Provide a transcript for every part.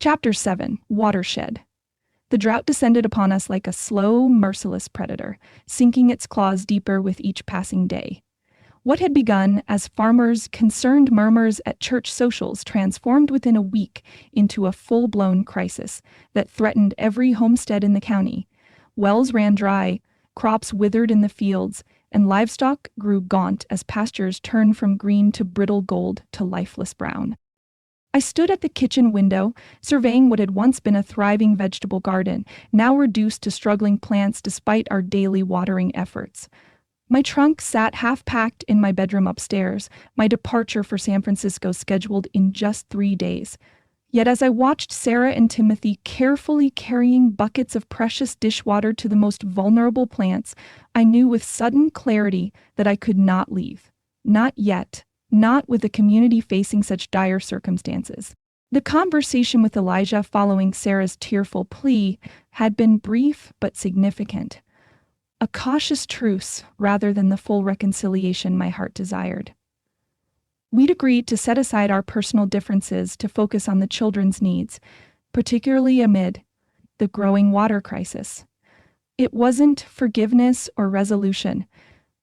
Chapter 7. Watershed. The drought descended upon us like a slow, merciless predator, sinking its claws deeper with each passing day. What had begun as farmers' concerned murmurs at church socials transformed within a week into a full-blown crisis that threatened every homestead in the county. Wells ran dry, crops withered in the fields, and livestock grew gaunt as pastures turned from green to brittle gold to lifeless brown. I stood at the kitchen window, surveying what had once been a thriving vegetable garden, now reduced to struggling plants despite our daily watering efforts. My trunk sat half-packed in my bedroom upstairs, my departure for San Francisco scheduled in just 3 days. Yet as I watched Sarah and Timothy carefully carrying buckets of precious dishwater to the most vulnerable plants, I knew with sudden clarity that I could not leave. Not yet. Not with the community facing such dire circumstances. The conversation with Elijah following Sarah's tearful plea had been brief but significant. A cautious truce rather than the full reconciliation my heart desired. We'd agreed to set aside our personal differences to focus on the children's needs, particularly amid the growing water crisis. It wasn't forgiveness or resolution,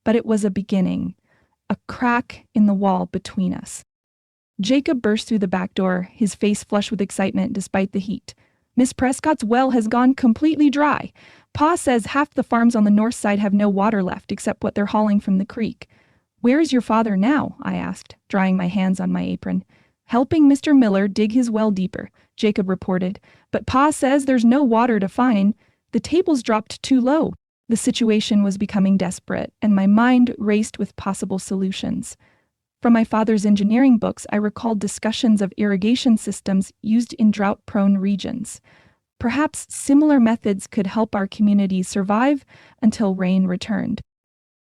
but it was a beginning. A crack in the wall between us. Jacob burst through the back door, his face flushed with excitement despite the heat. Miss Prescott's well has gone completely dry. Pa says half the farms on the north side have no water left except what they're hauling from the creek. Where is your father now? I asked, drying my hands on my apron. Helping Mr. Miller dig his well deeper, Jacob reported. But Pa says there's no water to find. The table's dropped too low. The situation was becoming desperate, and my mind raced with possible solutions. From my father's engineering books, I recalled discussions of irrigation systems used in drought-prone regions. Perhaps similar methods could help our communities survive until rain returned.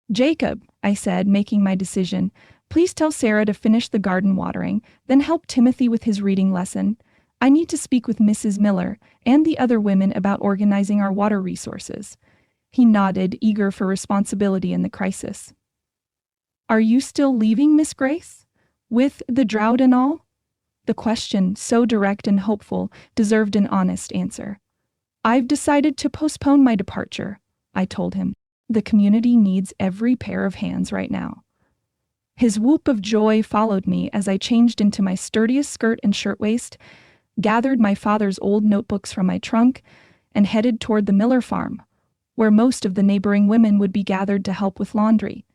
Jacob, I said, making my decision, please tell Sarah to finish the garden watering, then help Timothy with his reading lesson. I need to speak with Mrs. Miller and the other women about organizing our water resources. He nodded, eager for responsibility in the crisis. Are you still leaving, Miss Grace? With the drought and all? The question, so direct and hopeful, deserved an honest answer. I've decided to postpone my departure, I told him. The community needs every pair of hands right now. His whoop of joy followed me as I changed into my sturdiest skirt and shirtwaist, gathered my father's old notebooks from my trunk, and headed toward the Miller farm, where most of the neighboring women would be gathered to help with laundry,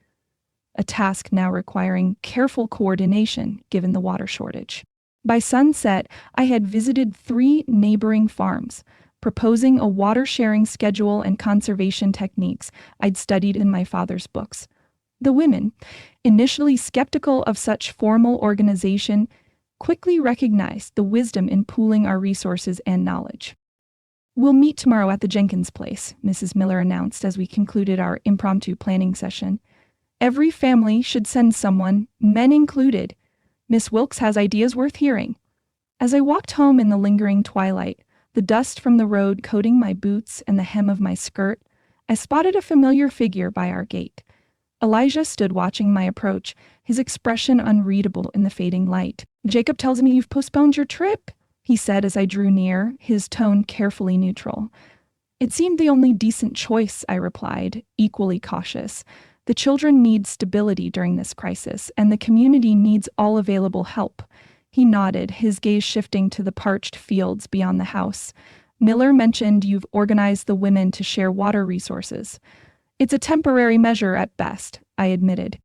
a task now requiring careful coordination given the water shortage. By sunset, I had visited 3 neighboring farms, proposing a water-sharing schedule and conservation techniques I'd studied in my father's books. The women, initially skeptical of such formal organization, quickly recognized the wisdom in pooling our resources and knowledge. We'll meet tomorrow at the Jenkins place, Mrs. Miller announced as we concluded our impromptu planning session. Every family should send someone, men included. Miss Wilkes has ideas worth hearing. As I walked home in the lingering twilight, the dust from the road coating my boots and the hem of my skirt, I spotted a familiar figure by our gate. Elijah stood watching my approach, his expression unreadable in the fading light. Jacob tells me you've postponed your trip, he said as I drew near, his tone carefully neutral. It seemed the only decent choice, I replied, equally cautious. The children need stability during this crisis, and the community needs all available help. He nodded, his gaze shifting to the parched fields beyond the house. Miller mentioned you've organized the women to share water resources. It's a temporary measure at best, I admitted.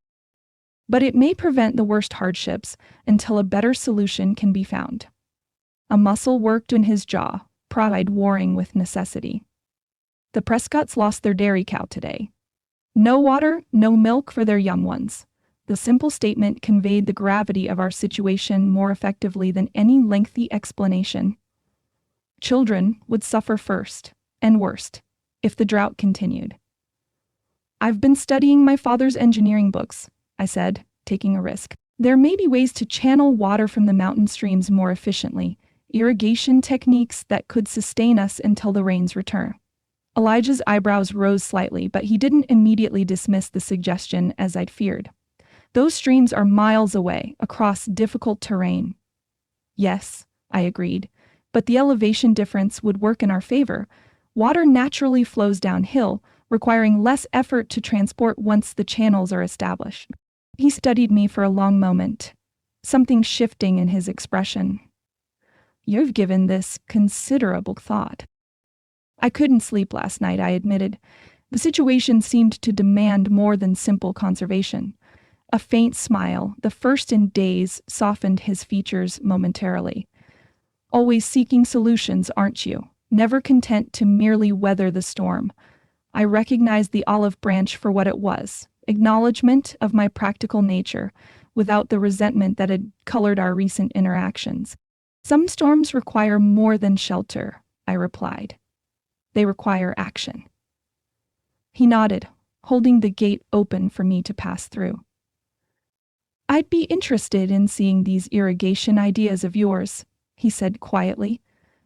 But it may prevent the worst hardships until a better solution can be found. A muscle worked in his jaw, pride warring with necessity. The Prescotts lost their dairy cow today. No water, no milk for their young ones. The simple statement conveyed the gravity of our situation more effectively than any lengthy explanation. Children would suffer first, and worst, if the drought continued. I've been studying my father's engineering books, I said, taking a risk. There may be ways to channel water from the mountain streams more efficiently, irrigation techniques that could sustain us until the rains return. Elijah's eyebrows rose slightly, but he didn't immediately dismiss the suggestion as I'd feared. Those streams are miles away, across difficult terrain. Yes, I agreed, but the elevation difference would work in our favor. Water naturally flows downhill, requiring less effort to transport once the channels are established. He studied me for a long moment, something shifting in his expression. You've given this considerable thought. I couldn't sleep last night, I admitted. The situation seemed to demand more than simple conservation. A faint smile, the first in days, softened his features momentarily. Always seeking solutions, aren't you? Never content to merely weather the storm. I recognized the olive branch for what it was, acknowledgement of my practical nature, without the resentment that had colored our recent interactions. Some storms require more than shelter, I replied. They require action. He nodded, holding the gate open for me to pass through. I'd be interested in seeing these irrigation ideas of yours, he said quietly,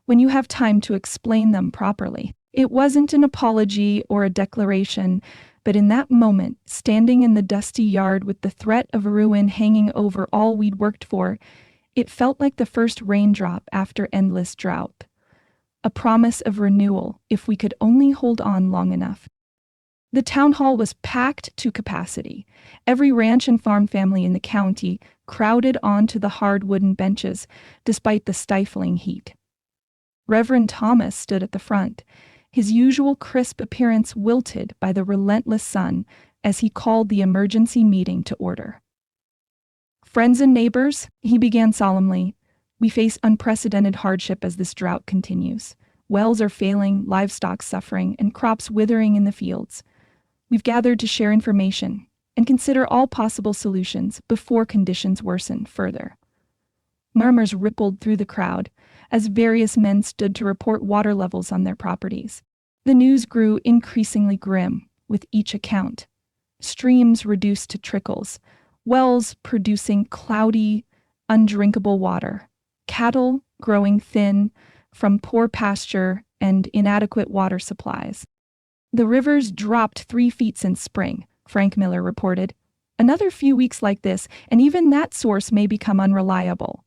when you have time to explain them properly. It wasn't an apology or a declaration, but in that moment, standing in the dusty yard with the threat of ruin hanging over all we'd worked for, it felt like the first raindrop after endless drought. A promise of renewal if we could only hold on long enough. The town hall was packed to capacity. Every ranch and farm family in the county crowded onto the hard wooden benches, despite the stifling heat. Reverend Thomas stood at the front, his usual crisp appearance wilted by the relentless sun as he called the emergency meeting to order. Friends and neighbors, he began solemnly, we face unprecedented hardship as this drought continues. Wells are failing, livestock suffering, and crops withering in the fields. We've gathered to share information and consider all possible solutions before conditions worsen further. Murmurs rippled through the crowd as various men stood to report water levels on their properties. The news grew increasingly grim with each account. Streams reduced to trickles, wells producing cloudy, undrinkable water, cattle growing thin from poor pasture and inadequate water supplies. The rivers dropped 3 feet since spring, Frank Miller reported. Another few weeks like this, and even that source may become unreliable.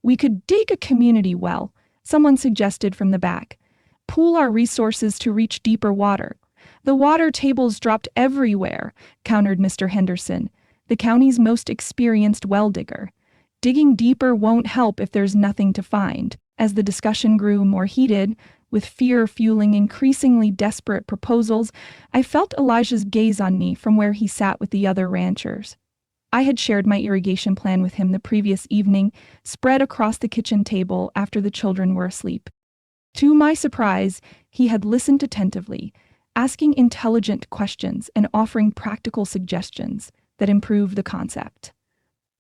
We could dig a community well, someone suggested from the back. Pool our resources to reach deeper water. The water tables dropped everywhere, countered Mr. Henderson, the county's most experienced well digger. Digging deeper won't help if there's nothing to find. As the discussion grew more heated, with fear fueling increasingly desperate proposals, I felt Elijah's gaze on me from where he sat with the other ranchers. I had shared my irrigation plan with him the previous evening, spread across the kitchen table after the children were asleep. To my surprise, he had listened attentively, asking intelligent questions and offering practical suggestions that improve the concept.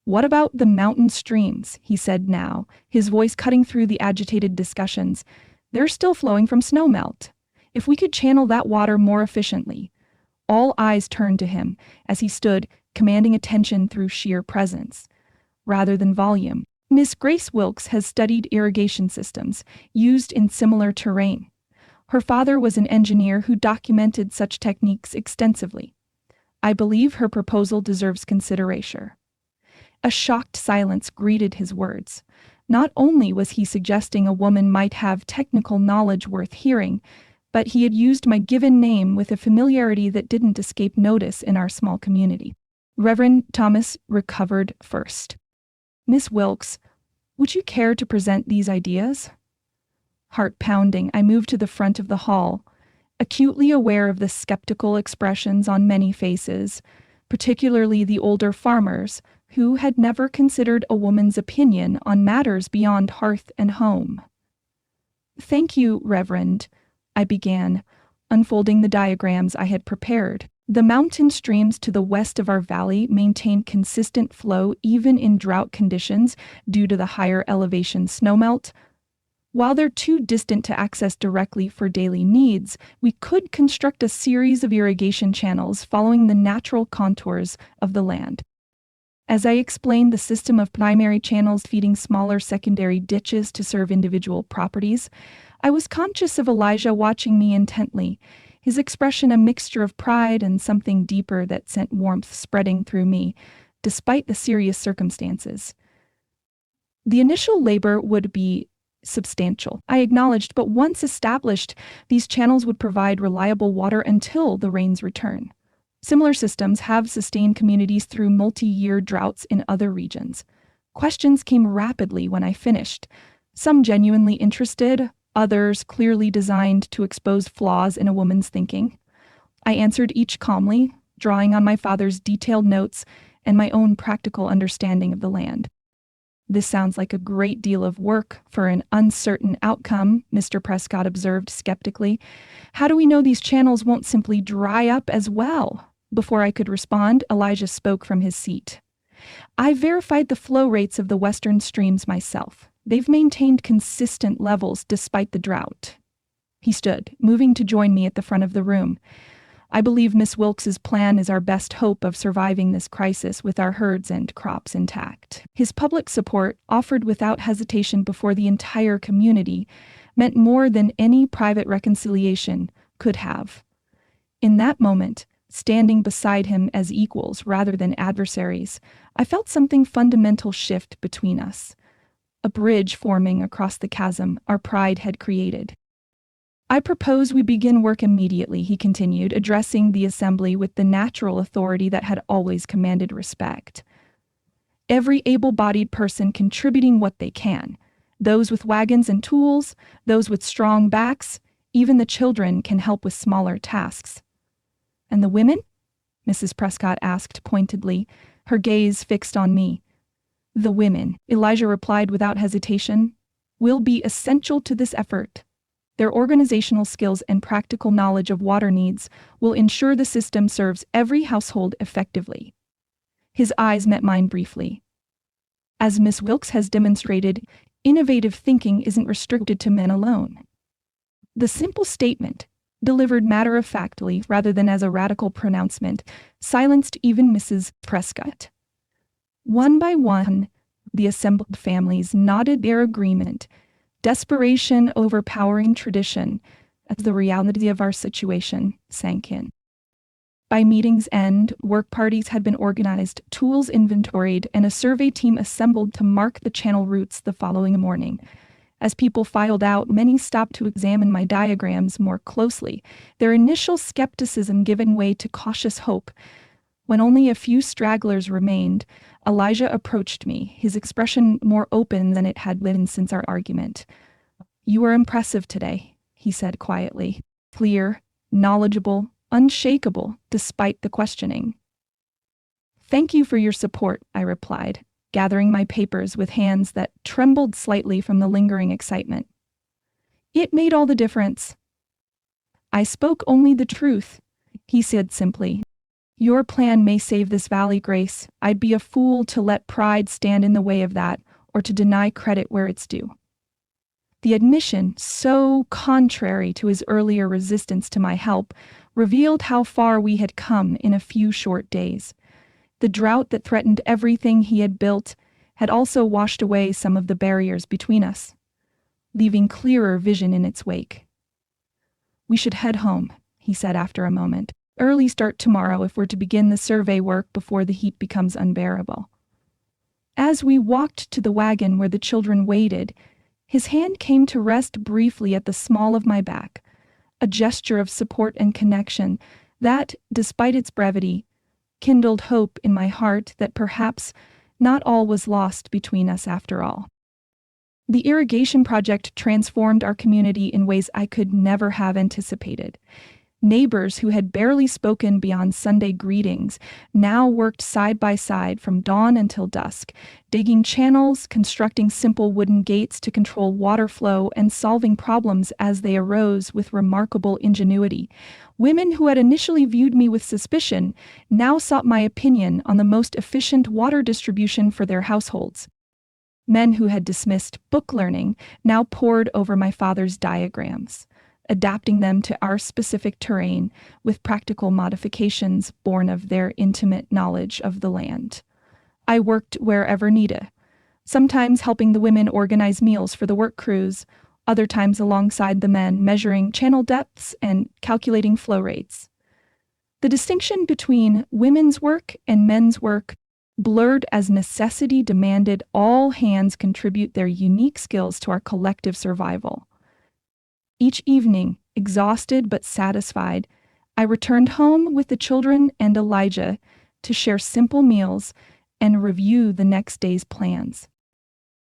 What about the mountain streams? He said now, his voice cutting through the agitated discussions. They're still flowing from snowmelt. If we could channel that water more efficiently. All eyes turned to him as he stood, commanding attention through sheer presence, rather than volume. Miss Grace Wilkes has studied irrigation systems used in similar terrain. Her father was an engineer who documented such techniques extensively. I believe her proposal deserves consideration. A shocked silence greeted his words. Not only was he suggesting a woman might have technical knowledge worth hearing, but he had used my given name with a familiarity that didn't escape notice in our small community. Reverend Thomas recovered first. Miss Wilkes, would you care to present these ideas? Heart pounding, I moved to the front of the hall, acutely aware of the skeptical expressions on many faces, particularly the older farmers, who had never considered a woman's opinion on matters beyond hearth and home. Thank you, Reverend, I began, unfolding the diagrams I had prepared. The mountain streams to the west of our valley maintain consistent flow even in drought conditions due to the higher elevation snowmelt. While they're too distant to access directly for daily needs, we could construct a series of irrigation channels following the natural contours of the land. As I explained the system of primary channels feeding smaller secondary ditches to serve individual properties, I was conscious of Elijah watching me intently, his expression a mixture of pride and something deeper that sent warmth spreading through me, despite the serious circumstances. The initial labor would be substantial, I acknowledged, but once established, these channels would provide reliable water until the rains return. Similar systems have sustained communities through multi-year droughts in other regions. Questions came rapidly when I finished, some genuinely interested, others clearly designed to expose flaws in a woman's thinking. I answered each calmly, drawing on my father's detailed notes and my own practical understanding of the land. "This sounds like a great deal of work for an uncertain outcome," Mr. Prescott observed skeptically. "How do we know these channels won't simply dry up as well?" Before I could respond, Elijah spoke from his seat. "I verified the flow rates of the western streams myself. They've maintained consistent levels despite the drought." He stood, moving to join me at the front of the room. "I believe Miss Wilkes's plan is our best hope of surviving this crisis with our herds and crops intact." His public support, offered without hesitation before the entire community, meant more than any private reconciliation could have. In that moment, standing beside him as equals rather than adversaries, I felt something fundamental shift between us, a bridge forming across the chasm our pride had created. "I propose we begin work immediately," he continued, addressing the assembly with the natural authority that had always commanded respect. "Every able-bodied person contributing what they can. Those with wagons and tools, those with strong backs, even the children can help with smaller tasks." "And the women?" Mrs. Prescott asked pointedly, her gaze fixed on me. "The women," Elijah replied without hesitation, "will be essential to this effort. Their organizational skills and practical knowledge of water needs will ensure the system serves every household effectively." His eyes met mine briefly. "As Miss Wilkes has demonstrated, innovative thinking isn't restricted to men alone." The simple statement, delivered matter-of-factly rather than as a radical pronouncement, silenced even Mrs. Prescott. One by one, the assembled families nodded their agreement, desperation overpowering tradition, as the reality of our situation sank in. By meeting's end, work parties had been organized, tools inventoried, and a survey team assembled to mark the channel routes the following morning. As people filed out, many stopped to examine my diagrams more closely, their initial skepticism giving way to cautious hope. When only a few stragglers remained, Elijah approached me, his expression more open than it had been since our argument. "You were impressive today," he said quietly. "Clear, knowledgeable, unshakable, despite the questioning." "Thank you for your support," I replied, gathering my papers with hands that trembled slightly from the lingering excitement. "It made all the difference." "I spoke only the truth," he said simply. "Your plan may save this valley, Grace. I'd be a fool to let pride stand in the way of that, or to deny credit where it's due." The admission, so contrary to his earlier resistance to my help, revealed how far we had come in a few short days. The drought that threatened everything he had built had also washed away some of the barriers between us, leaving clearer vision in its wake. "We should head home," he said after a moment. "Early start tomorrow if we're to begin the survey work before the heat becomes unbearable." As we walked to the wagon where the children waited, his hand came to rest briefly at the small of my back, a gesture of support and connection that, despite its brevity, kindled hope in my heart that perhaps not all was lost between us after all. The irrigation project transformed our community in ways I could never have anticipated. Neighbors who had barely spoken beyond Sunday greetings now worked side by side from dawn until dusk, digging channels, constructing simple wooden gates to control water flow, and solving problems as they arose with remarkable ingenuity. Women who had initially viewed me with suspicion now sought my opinion on the most efficient water distribution for their households. Men who had dismissed book learning now pored over my father's diagrams, adapting them to our specific terrain with practical modifications born of their intimate knowledge of the land. I worked wherever needed, sometimes helping the women organize meals for the work crews, other times alongside the men measuring channel depths and calculating flow rates. The distinction between women's work and men's work blurred as necessity demanded all hands contribute their unique skills to our collective survival. Each evening, exhausted but satisfied, I returned home with the children and Elijah to share simple meals and review the next day's plans.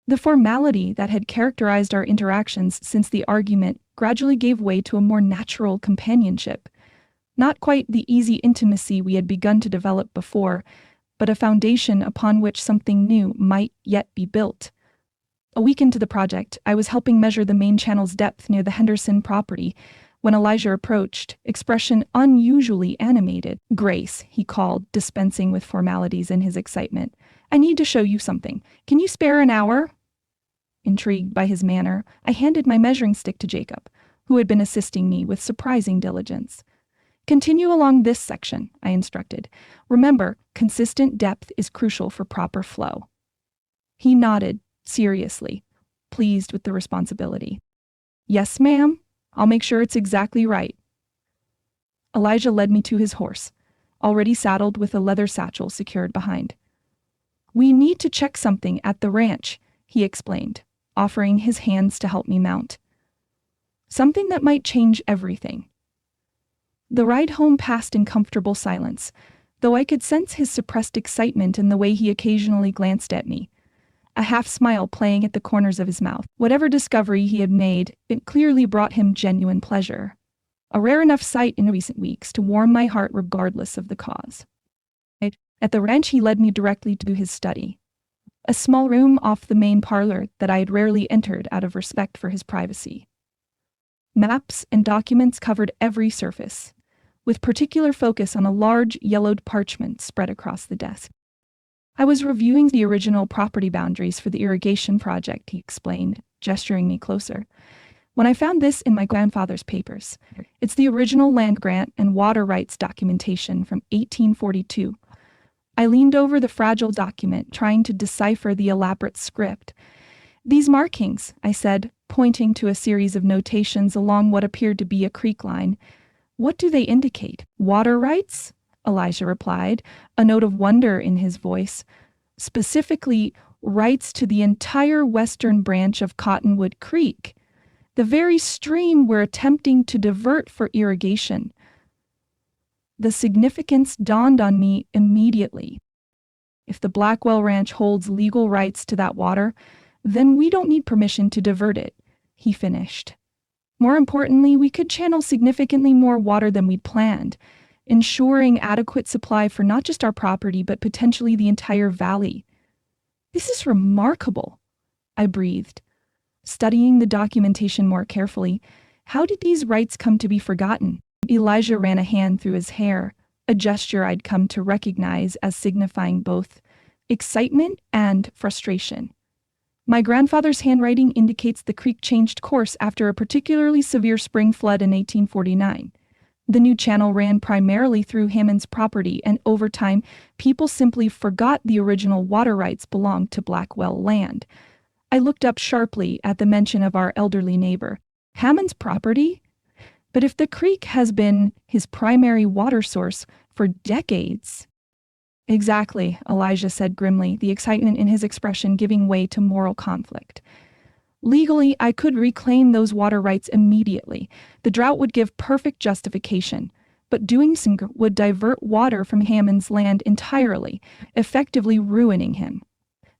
The formality that had characterized our interactions since the argument gradually gave way to a more natural companionship. Not quite the easy intimacy we had begun to develop before, but a foundation upon which something new might yet be built. A week into the project, I was helping measure the main channel's depth near the Henderson property when Elijah approached, expression unusually animated. "Grace," he called, dispensing with formalities in his excitement. "I need to show you something. Can you spare an hour?" Intrigued by his manner, I handed my measuring stick to Jacob, who had been assisting me with surprising diligence. "Continue along this section," I instructed. "Remember, consistent depth is crucial for proper flow." He nodded, seriously, pleased with the responsibility. "Yes, ma'am. I'll make sure it's exactly right." Elijah led me to his horse, already saddled with a leather satchel secured behind. "We need to check something at the ranch," he explained, offering his hands to help me mount. "Something that might change everything." The ride home passed in comfortable silence, though I could sense his suppressed excitement in the way he occasionally glanced at me, a half smile playing at the corners of his mouth. Whatever discovery he had made, it clearly brought him genuine pleasure, a rare enough sight in recent weeks to warm my heart regardless of the cause. At the ranch, he led me directly to his study, a small room off the main parlor that I had rarely entered out of respect for his privacy. Maps and documents covered every surface, with particular focus on a large yellowed parchment spread across the desk. "I was reviewing the original property boundaries for the irrigation project," he explained, gesturing me closer, "when I found this in my grandfather's papers. It's the original land grant and water rights documentation from 1842. I leaned over the fragile document, trying to decipher the elaborate script. "These markings," I said, pointing to a series of notations along what appeared to be a creek line. "What do they indicate?" "Water rights?" Elijah replied, a note of wonder in his voice. "Specifically, rights to the entire western branch of Cottonwood Creek, the very stream we're attempting to divert for irrigation." The significance dawned on me immediately. If the Blackwell Ranch holds legal rights to that water, then we don't need permission to divert it, he finished. More importantly, we could channel significantly more water than we'd planned, ensuring adequate supply for not just our property, but potentially the entire valley. "This is remarkable," I breathed, studying the documentation more carefully. "How did these rights come to be forgotten?" Elijah ran a hand through his hair, a gesture I'd come to recognize as signifying both excitement and frustration. "My grandfather's handwriting indicates the creek changed course after a particularly severe spring flood in 1849. The new channel ran primarily through Hammond's property, and over time, people simply forgot the original water rights belonged to Blackwell land." I looked up sharply at the mention of our elderly neighbor. "Hammond's property? But if the creek has been his primary water source for decades..." "Exactly," Elijah said grimly, the excitement in his expression giving way to moral conflict. "Legally, I could reclaim those water rights immediately. The drought would give perfect justification. But doing so would divert water from Hammond's land entirely, effectively ruining him."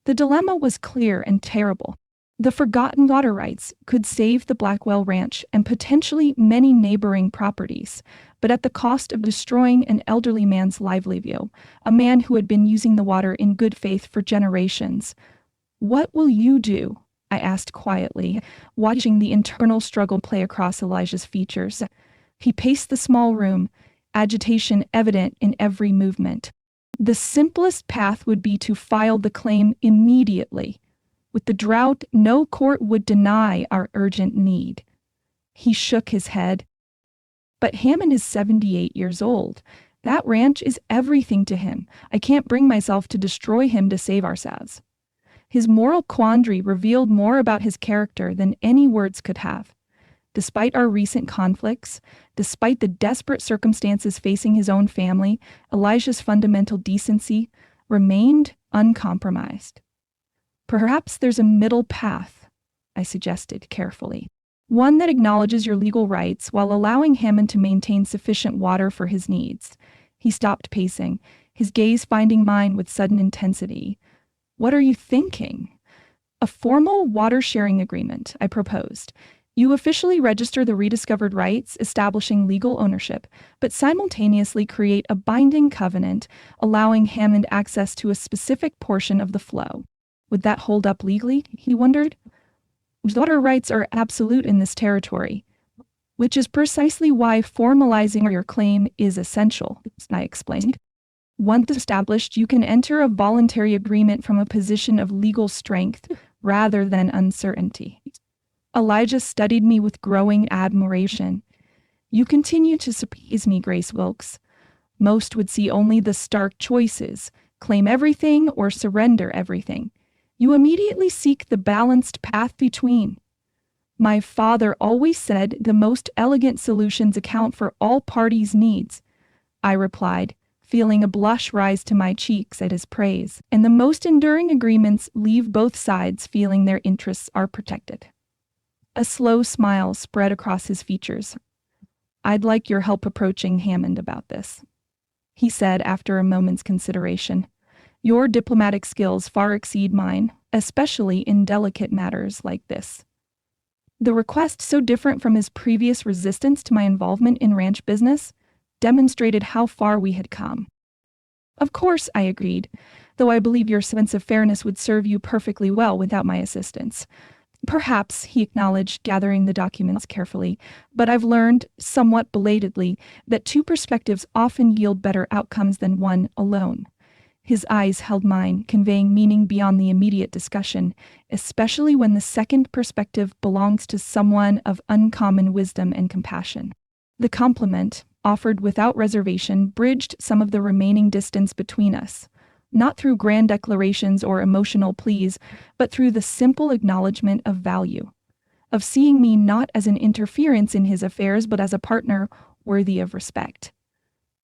The dilemma was clear and terrible. The forgotten water rights could save the Blackwell Ranch and potentially many neighboring properties, but at the cost of destroying an elderly man's livelihood, a man who had been using the water in good faith for generations. "What will you do?" I asked quietly, watching the internal struggle play across Elijah's features. He paced the small room, agitation evident in every movement. "The simplest path would be to file the claim immediately. With the drought, no court would deny our urgent need." He shook his head. "But Hammond is 78 years old. That ranch is everything to him. I can't bring myself to destroy him to save ourselves." His moral quandary revealed more about his character than any words could have. Despite our recent conflicts, despite the desperate circumstances facing his own family, Elijah's fundamental decency, remained uncompromised. Perhaps there's a middle path, I suggested carefully. One that acknowledges your legal rights while allowing Hammond to maintain sufficient water for his needs. He stopped pacing, his gaze finding mine with sudden intensity. What are you thinking? A formal water-sharing agreement, I proposed. You officially register the rediscovered rights, establishing legal ownership, but simultaneously create a binding covenant allowing Hammond access to a specific portion of the flow. Would that hold up legally? He wondered. Water rights are absolute in this territory, which is precisely why formalizing your claim is essential, I explained. Once established, you can enter a voluntary agreement from a position of legal strength rather than uncertainty. Elijah studied me with growing admiration. You continue to surprise me, Grace Wilkes. Most would see only the stark choices, claim everything or surrender everything. You immediately seek the balanced path between. My father always said the most elegant solutions account for all parties' needs, I replied, feeling a blush rise to my cheeks at his praise, and the most enduring agreements leave both sides feeling their interests are protected. A slow smile spread across his features. I'd like your help approaching Hammond about this, he said after a moment's consideration. Your diplomatic skills far exceed mine, especially in delicate matters like this. The request, so different from his previous resistance to my involvement in ranch business, demonstrated how far we had come. Of course, I agreed, though I believe your sense of fairness would serve you perfectly well without my assistance. Perhaps, he acknowledged, gathering the documents carefully, but I've learned, somewhat belatedly, that two perspectives often yield better outcomes than one alone. His eyes held mine, conveying meaning beyond the immediate discussion, especially when the second perspective belongs to someone of uncommon wisdom and compassion. The compliment, offered without reservation, bridged some of the remaining distance between us. Not through grand declarations or emotional pleas, but through the simple acknowledgement of value, of seeing me not as an interference in his affairs, but as a partner worthy of respect.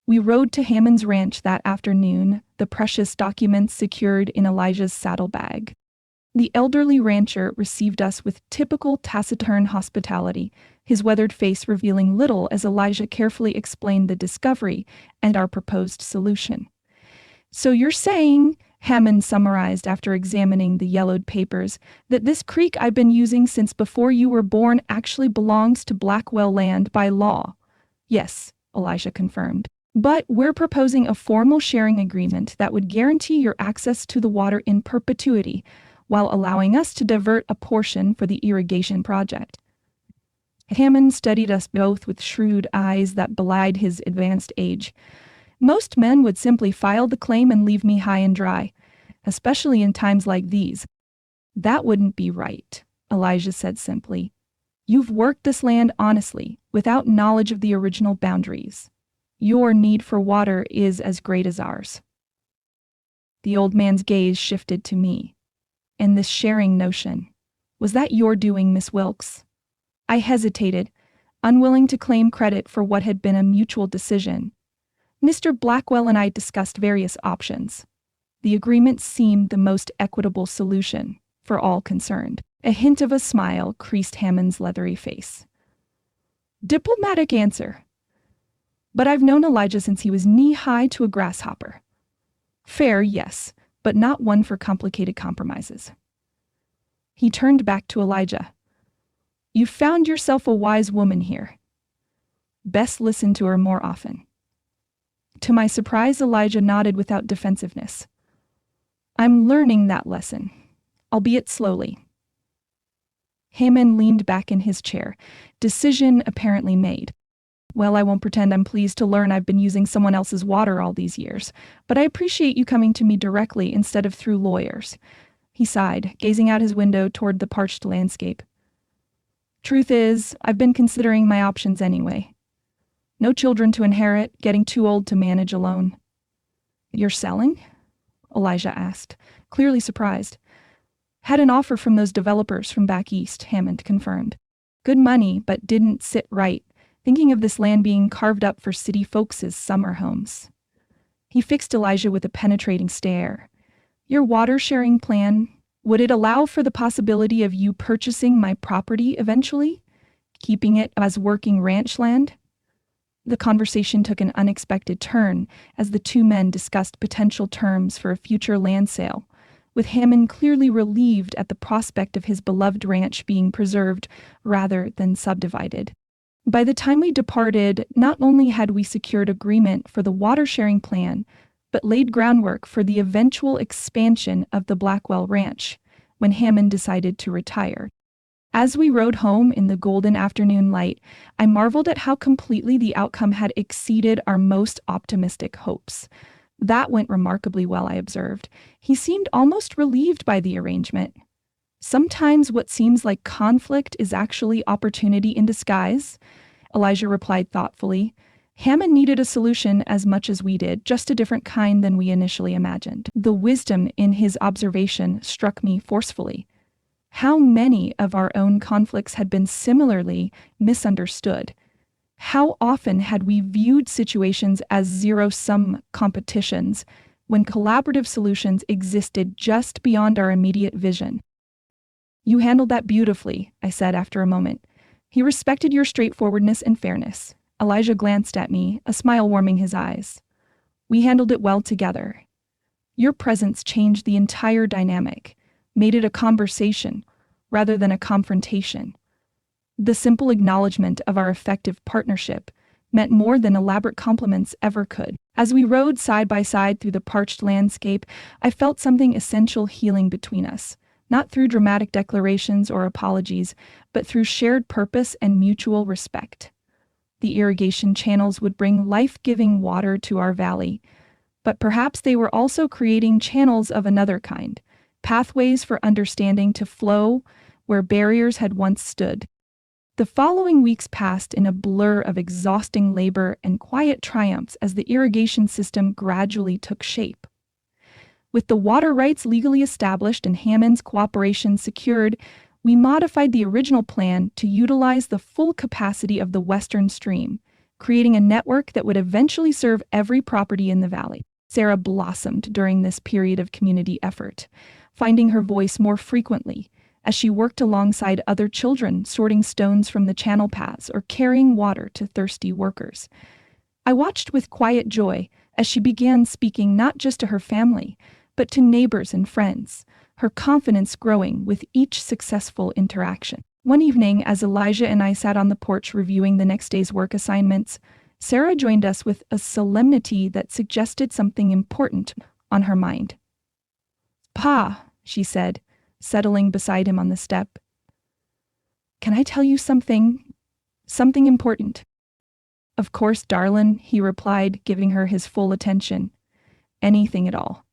We rode to Hammond's ranch that afternoon, the precious documents secured in Elijah's saddlebag. The elderly rancher received us with typical taciturn hospitality, his weathered face revealing little as Elijah carefully explained the discovery and our proposed solution. So you're saying, Hammond summarized after examining the yellowed papers, that this creek I've been using since before you were born actually belongs to Blackwell land by law? Yes, Elijah confirmed. But we're proposing a formal sharing agreement that would guarantee your access to the water in perpetuity, while allowing us to divert a portion for the irrigation project. Hammond studied us both with shrewd eyes that belied his advanced age. Most men would simply file the claim and leave me high and dry, especially in times like these. That wouldn't be right, Elijah said simply. You've worked this land honestly, without knowledge of the original boundaries. Your need for water is as great as ours. The old man's gaze shifted to me. And this sharing notion, was that your doing, Miss Wilkes? I hesitated, unwilling to claim credit for what had been a mutual decision. Mr. Blackwell and I discussed various options. The agreement seemed the most equitable solution for all concerned. A hint of a smile creased Hammond's leathery face. Diplomatic answer. But I've known Elijah since he was knee-high to a grasshopper. Fair, yes, but not one for complicated compromises. He turned back to Elijah. You've found yourself a wise woman here. Best listen to her more often. To my surprise, Elijah nodded without defensiveness. I'm learning that lesson, albeit slowly. Hammond leaned back in his chair, decision apparently made. Well, I won't pretend I'm pleased to learn I've been using someone else's water all these years, but I appreciate you coming to me directly instead of through lawyers. He sighed, gazing out his window toward the parched landscape. Truth is, I've been considering my options anyway. No children to inherit, getting too old to manage alone. You're selling? Elijah asked, clearly surprised. Had an offer from those developers from back east, Hammond confirmed. Good money, but didn't sit right, thinking of this land being carved up for city folks' summer homes. He fixed Elijah with a penetrating stare. Your water sharing plan, would it allow for the possibility of you purchasing my property eventually, keeping it as working ranch land? The conversation took an unexpected turn as the two men discussed potential terms for a future land sale, with Hammond clearly relieved at the prospect of his beloved ranch being preserved rather than subdivided. By the time we departed, not only had we secured agreement for the water sharing plan, but laid groundwork for the eventual expansion of the Blackwell Ranch when Hammond decided to retire. As we rode home in the golden afternoon light, I marveled at how completely the outcome had exceeded our most optimistic hopes. That went remarkably well, I observed. He seemed almost relieved by the arrangement. Sometimes what seems like conflict is actually opportunity in disguise, Elijah replied thoughtfully. Hammond needed a solution as much as we did, just a different kind than we initially imagined. The wisdom in his observation struck me forcefully. How many of our own conflicts had been similarly misunderstood? How often had we viewed situations as zero-sum competitions when collaborative solutions existed just beyond our immediate vision? You handled that beautifully, I said after a moment. He respected your straightforwardness and fairness. Elijah glanced at me, a smile warming his eyes. We handled it well together. Your presence changed the entire dynamic, made it a conversation rather than a confrontation. The simple acknowledgement of our effective partnership meant more than elaborate compliments ever could. As we rode side by side through the parched landscape, I felt something essential healing between us, not through dramatic declarations or apologies, but through shared purpose and mutual respect. The irrigation channels would bring life-giving water to our valley, but perhaps they were also creating channels of another kind, pathways for understanding to flow where barriers had once stood. The following weeks passed in a blur of exhausting labor and quiet triumphs as the irrigation system gradually took shape. With the water rights legally established and Hammond's cooperation secured, we modified the original plan to utilize the full capacity of the western stream, creating a network that would eventually serve every property in the valley. Sarah blossomed during this period of community effort, finding her voice more frequently as she worked alongside other children sorting stones from the channel paths or carrying water to thirsty workers. I watched with quiet joy as she began speaking not just to her family, but to neighbors and friends, her confidence growing with each successful interaction. One evening, as Elijah and I sat on the porch reviewing the next day's work assignments, Sarah joined us with a solemnity that suggested something important on her mind. "Pa," she said, settling beside him on the step. "Can I tell you something important?" "Of course, darlin'," he replied, giving her his full attention. "Anything at all."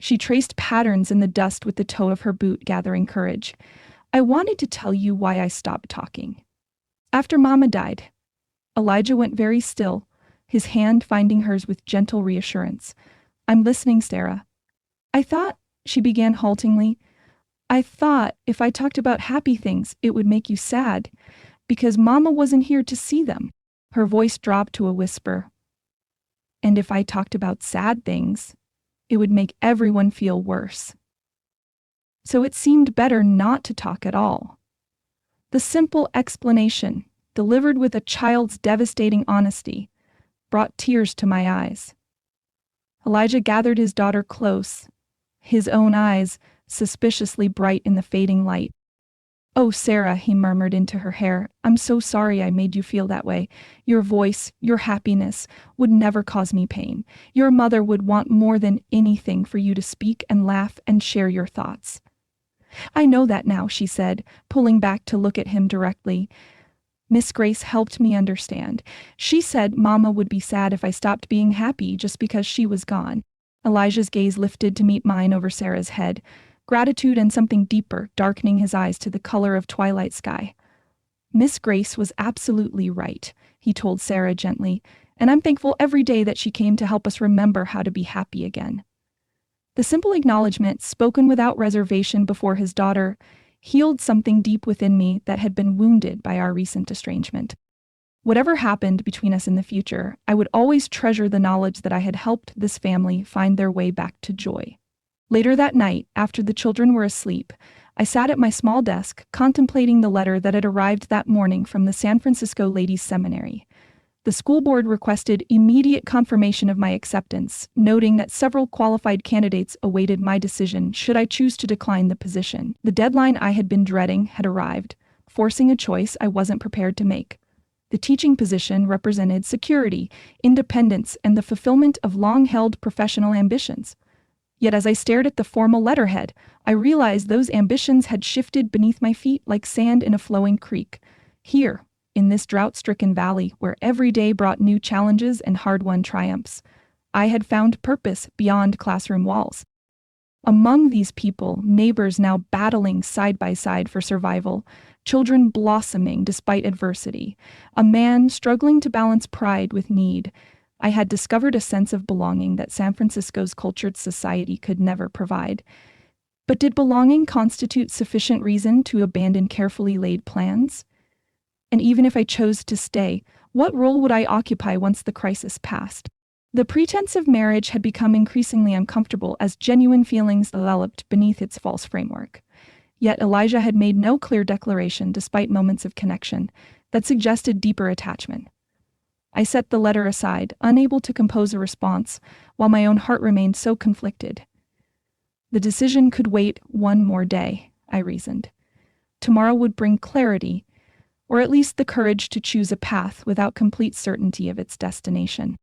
She traced patterns in the dust with the toe of her boot, gathering courage. "I wanted to tell you why I stopped talking. After Mama died." Elijah went very still, his hand finding hers with gentle reassurance. "I'm listening, Sarah." "I thought," she began haltingly, "I thought if I talked about happy things, it would make you sad, because Mama wasn't here to see them." Her voice dropped to a whisper. "And if I talked about sad things, it would make everyone feel worse. So it seemed better not to talk at all." The simple explanation, delivered with a child's devastating honesty, brought tears to my eyes. Elijah gathered his daughter close, his own eyes suspiciously bright in the fading light. "Oh, Sarah," he murmured into her hair, "I'm so sorry I made you feel that way. Your voice, your happiness, would never cause me pain. Your mother would want more than anything for you to speak and laugh and share your thoughts." "I know that now," she said, pulling back to look at him directly. "Miss Grace helped me understand. She said Mama would be sad if I stopped being happy just because she was gone." Elijah's gaze lifted to meet mine over Sarah's head, gratitude and something deeper darkening his eyes to the color of twilight sky. "Miss Grace was absolutely right," he told Sarah gently, "and I'm thankful every day that she came to help us remember how to be happy again." The simple acknowledgement, spoken without reservation before his daughter, healed something deep within me that had been wounded by our recent estrangement. Whatever happened between us in the future, I would always treasure the knowledge that I had helped this family find their way back to joy. Later that night, after the children were asleep, I sat at my small desk contemplating the letter that had arrived that morning from the San Francisco Ladies' Seminary. The school board requested immediate confirmation of my acceptance, noting that several qualified candidates awaited my decision should I choose to decline the position. The deadline I had been dreading had arrived, forcing a choice I wasn't prepared to make. The teaching position represented security, independence, and the fulfillment of long-held professional ambitions. Yet as I stared at the formal letterhead, I realized those ambitions had shifted beneath my feet like sand in a flowing creek. Here, in this drought-stricken valley where every day brought new challenges and hard-won triumphs, I had found purpose beyond classroom walls. Among these people, neighbors now battling side by side for survival, children blossoming despite adversity, a man struggling to balance pride with need, I had discovered a sense of belonging that San Francisco's cultured society could never provide. But did belonging constitute sufficient reason to abandon carefully laid plans? And even if I chose to stay, what role would I occupy once the crisis passed? The pretense of marriage had become increasingly uncomfortable as genuine feelings developed beneath its false framework. Yet Elijah had made no clear declaration, despite moments of connection, that suggested deeper attachment. I set the letter aside, unable to compose a response, while my own heart remained so conflicted. The decision could wait one more day, I reasoned. Tomorrow would bring clarity, or at least the courage to choose a path without complete certainty of its destination.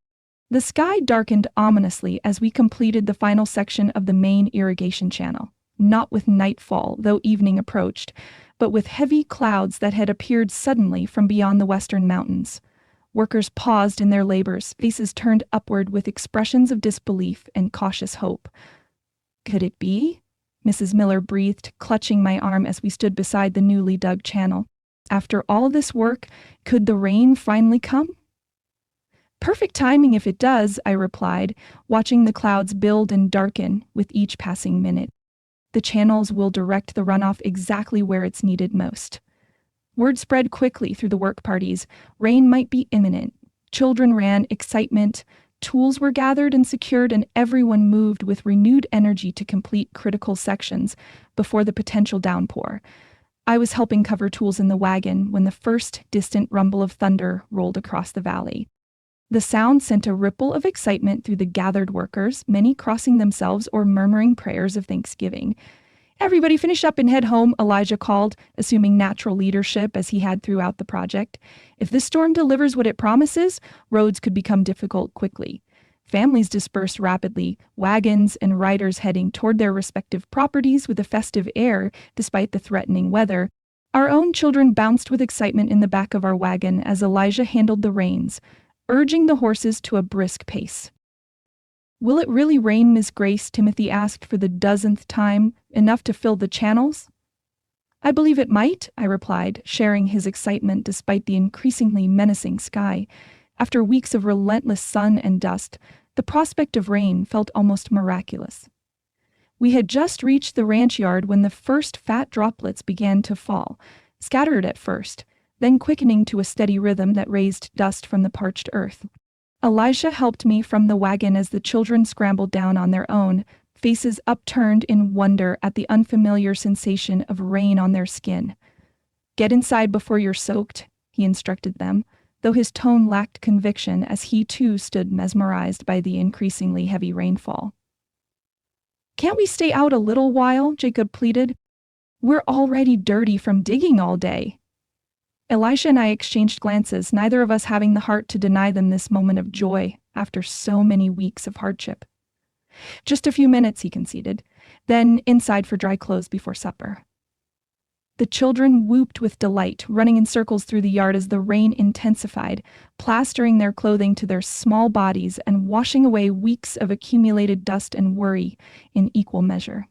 The sky darkened ominously as we completed the final section of the main irrigation channel, not with nightfall, though evening approached, but with heavy clouds that had appeared suddenly from beyond the western mountains. Workers paused in their labors, faces turned upward with expressions of disbelief and cautious hope. Could it be? Mrs. Miller breathed, clutching my arm as we stood beside the newly dug channel. After all this work, could the rain finally come? Perfect timing if it does, I replied, watching the clouds build and darken with each passing minute. The channels will direct the runoff exactly where it's needed most. Word spread quickly through the work parties. Rain might be imminent. Children ran, excitement. Tools were gathered and secured, and everyone moved with renewed energy to complete critical sections before the potential downpour. I was helping cover tools in the wagon when the first distant rumble of thunder rolled across the valley. The sound sent a ripple of excitement through the gathered workers, many crossing themselves or murmuring prayers of thanksgiving. "Everybody finish up and head home," Elijah called, assuming natural leadership as he had throughout the project. If this storm delivers what it promises, roads could become difficult quickly. Families dispersed rapidly, wagons and riders heading toward their respective properties with a festive air despite the threatening weather. Our own children bounced with excitement in the back of our wagon as Elijah handled the reins, urging the horses to a brisk pace. "Will it really rain, Miss Grace?" Timothy asked for the dozenth time, enough to fill the channels. "I believe it might," I replied, sharing his excitement despite the increasingly menacing sky. After weeks of relentless sun and dust, the prospect of rain felt almost miraculous. We had just reached the ranch yard when the first fat droplets began to fall, scattered at first, then quickening to a steady rhythm that raised dust from the parched earth. Elijah helped me from the wagon as the children scrambled down on their own, faces upturned in wonder at the unfamiliar sensation of rain on their skin. "Get inside before you're soaked," he instructed them, though his tone lacked conviction as he too stood mesmerized by the increasingly heavy rainfall. "Can't we stay out a little while?" Jacob pleaded. "We're already dirty from digging all day." Elisha and I exchanged glances, neither of us having the heart to deny them this moment of joy after so many weeks of hardship. "Just a few minutes," he conceded, "then inside for dry clothes before supper." The children whooped with delight, running in circles through the yard as the rain intensified, plastering their clothing to their small bodies and washing away weeks of accumulated dust and worry in equal measure.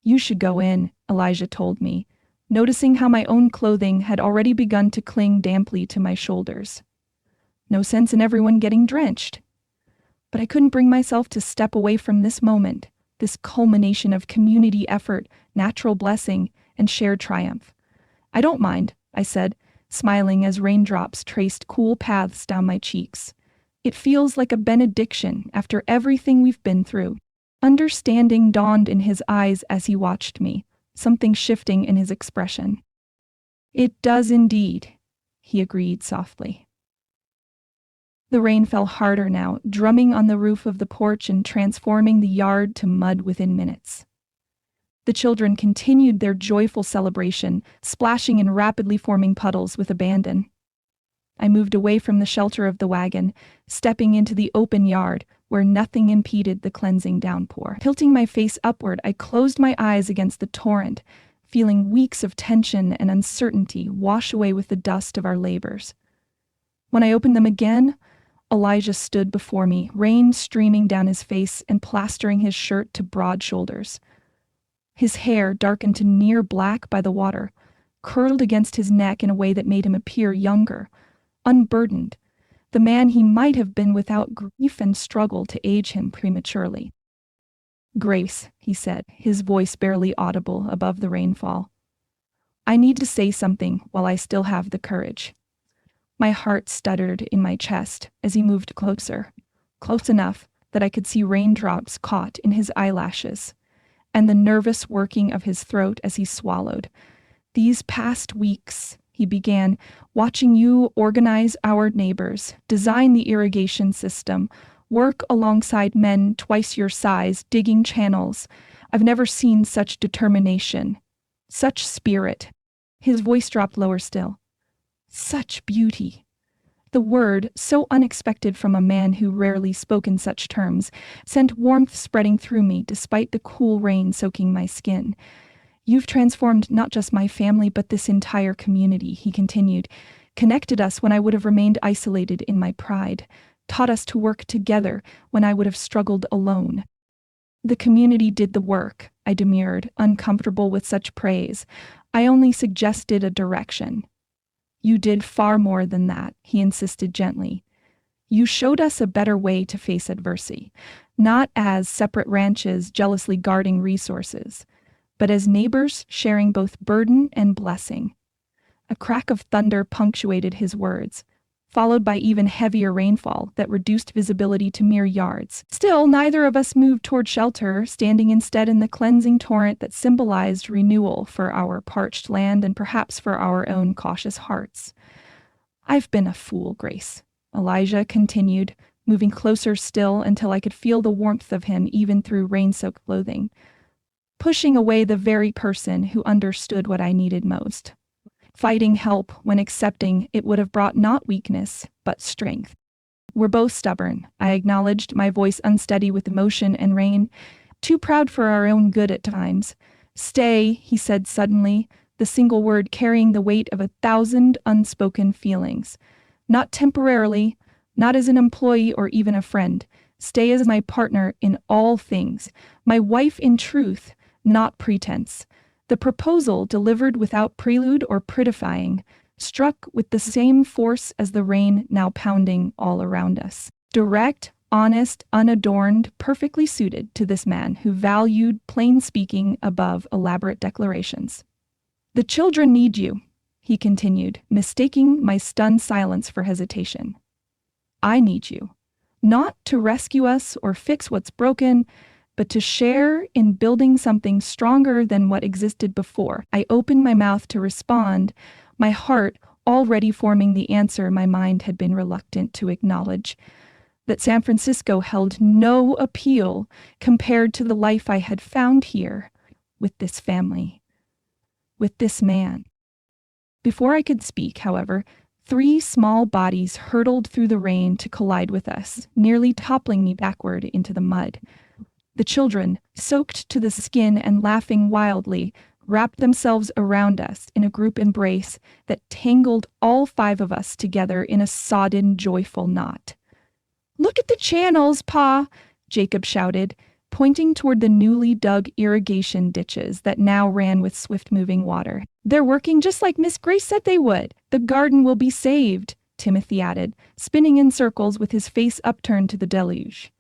"You should go in," Elijah told me, noticing how my own clothing had already begun to cling damply to my shoulders. No sense in everyone getting drenched. But I couldn't bring myself to step away from this moment, this culmination of community effort, natural blessing, and shared triumph. "I don't mind," I said, smiling as raindrops traced cool paths down my cheeks. It feels like a benediction after everything we've been through. Understanding dawned in his eyes as he watched me, something shifting in his expression. It does indeed, he agreed softly. The rain fell harder now, drumming on the roof of the porch and transforming the yard to mud within minutes. The children continued their joyful celebration, splashing in rapidly forming puddles with abandon. I moved away from the shelter of the wagon, stepping into the open yard where nothing impeded the cleansing downpour. Tilting my face upward, I closed my eyes against the torrent, feeling weeks of tension and uncertainty wash away with the dust of our labors. When I opened them again, Elijah stood before me, rain streaming down his face and plastering his shirt to broad shoulders. His hair, darkened to near black by the water, curled against his neck in a way that made him appear younger, unburdened, the man he might have been without grief and struggle to age him prematurely. "Grace," he said, his voice barely audible above the rainfall. "I need to say something while I still have the courage." My heart stuttered in my chest as he moved closer, close enough that I could see raindrops caught in his eyelashes, and the nervous working of his throat as he swallowed. "These past weeks," he began, "watching you organize our neighbors, design the irrigation system, work alongside men twice your size, digging channels. I've never seen such determination, such spirit." His voice dropped lower still. "Such beauty." The word, so unexpected from a man who rarely spoke in such terms, sent warmth spreading through me despite the cool rain soaking my skin. "You've transformed not just my family but this entire community," he continued, "connected us when I would have remained isolated in my pride, taught us to work together when I would have struggled alone." "The community did the work," I demurred, uncomfortable with such praise. "I only suggested a direction." "You did far more than that," he insisted gently. "You showed us a better way to face adversity, not as separate ranches jealously guarding resources, but as neighbors sharing both burden and blessing." A crack of thunder punctuated his words, followed by even heavier rainfall that reduced visibility to mere yards. Still, neither of us moved toward shelter, standing instead in the cleansing torrent that symbolized renewal for our parched land and perhaps for our own cautious hearts. "I've been a fool, Grace," Elijah continued, moving closer still until I could feel the warmth of him even through rain-soaked clothing, "pushing away the very person who understood what I needed most. Fighting help when accepting it would have brought not weakness, but strength." "We're both stubborn," I acknowledged, my voice unsteady with emotion and rain. "Too proud for our own good at times." "Stay," he said suddenly, the single word carrying the weight of 1,000 unspoken feelings. "Not temporarily, not as an employee or even a friend. Stay as my partner in all things, my wife in truth, not pretense." The proposal, delivered without prelude or prettifying, struck with the same force as the rain now pounding all around us. Direct, honest, unadorned, perfectly suited to this man who valued plain speaking above elaborate declarations. "The children need you," he continued, mistaking my stunned silence for hesitation. "I need you, not to rescue us or fix what's broken, but to share in building something stronger than what existed before." I opened my mouth to respond, my heart already forming the answer my mind had been reluctant to acknowledge: that San Francisco held no appeal compared to the life I had found here, with this family, with this man. Before I could speak, however, 3 small bodies hurtled through the rain to collide with us, nearly toppling me backward into the mud. The children, soaked to the skin and laughing wildly, wrapped themselves around us in a group embrace that tangled all 5 of us together in a sodden, joyful knot. "Look at the channels, Pa!" Jacob shouted, pointing toward the newly dug irrigation ditches that now ran with swift-moving water. "They're working just like Miss Grace said they would. The garden will be saved," Timothy added, spinning in circles with his face upturned to the deluge.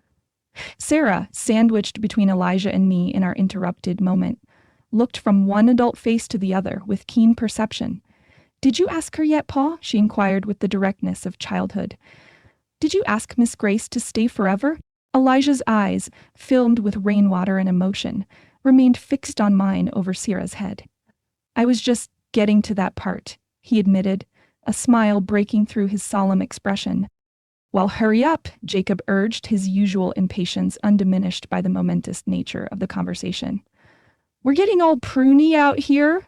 Sarah, sandwiched between Elijah and me in our interrupted moment, looked from one adult face to the other with keen perception. "Did you ask her yet, Pa?" she inquired with the directness of childhood. "Did you ask Miss Grace to stay forever?" Elijah's eyes, filmed with rainwater and emotion, remained fixed on mine over Sierra's head. "I was just getting to that part," he admitted, a smile breaking through his solemn expression. "Well, hurry up," Jacob urged, his usual impatience undiminished by the momentous nature of the conversation. "We're getting all pruny out here."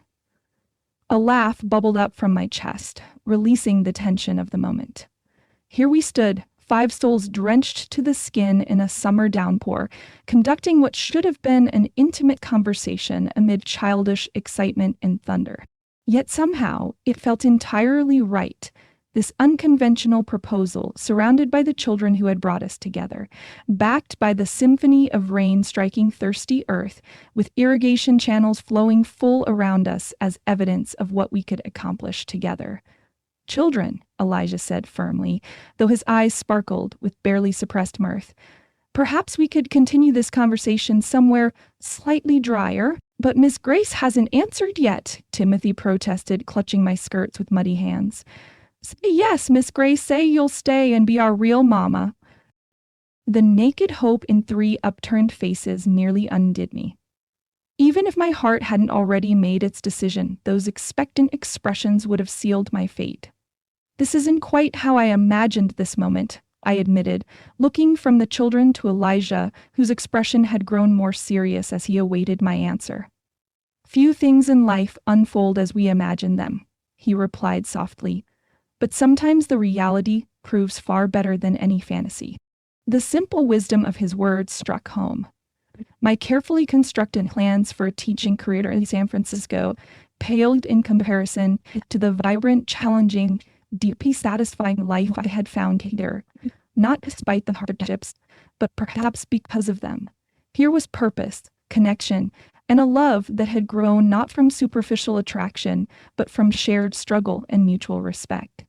A laugh bubbled up from my chest, releasing the tension of the moment. Here we stood, 5 souls drenched to the skin in a summer downpour, conducting what should have been an intimate conversation amid childish excitement and thunder. Yet somehow, it felt entirely right, this unconventional proposal surrounded by the children who had brought us together, backed by the symphony of rain striking thirsty earth, with irrigation channels flowing full around us as evidence of what we could accomplish together. "Children," Elijah said firmly, though his eyes sparkled with barely suppressed mirth. "Perhaps we could continue this conversation somewhere slightly drier." "But Miss Grace hasn't answered yet," Timothy protested, clutching my skirts with muddy hands. "Say yes, Miss Grace, say you'll stay and be our real mama." The naked hope in 3 upturned faces nearly undid me. Even if my heart hadn't already made its decision, those expectant expressions would have sealed my fate. "This isn't quite how I imagined this moment," I admitted, looking from the children to Elijah, whose expression had grown more serious as he awaited my answer. "Few things in life unfold as we imagine them," he replied softly, "but sometimes the reality proves far better than any fantasy." The simple wisdom of his words struck home. My carefully constructed plans for a teaching career in San Francisco paled in comparison to the vibrant, challenging, deeply satisfying life I had found here, not despite the hardships, but perhaps because of them. Here was purpose, connection, and a love that had grown not from superficial attraction, but from shared struggle and mutual respect.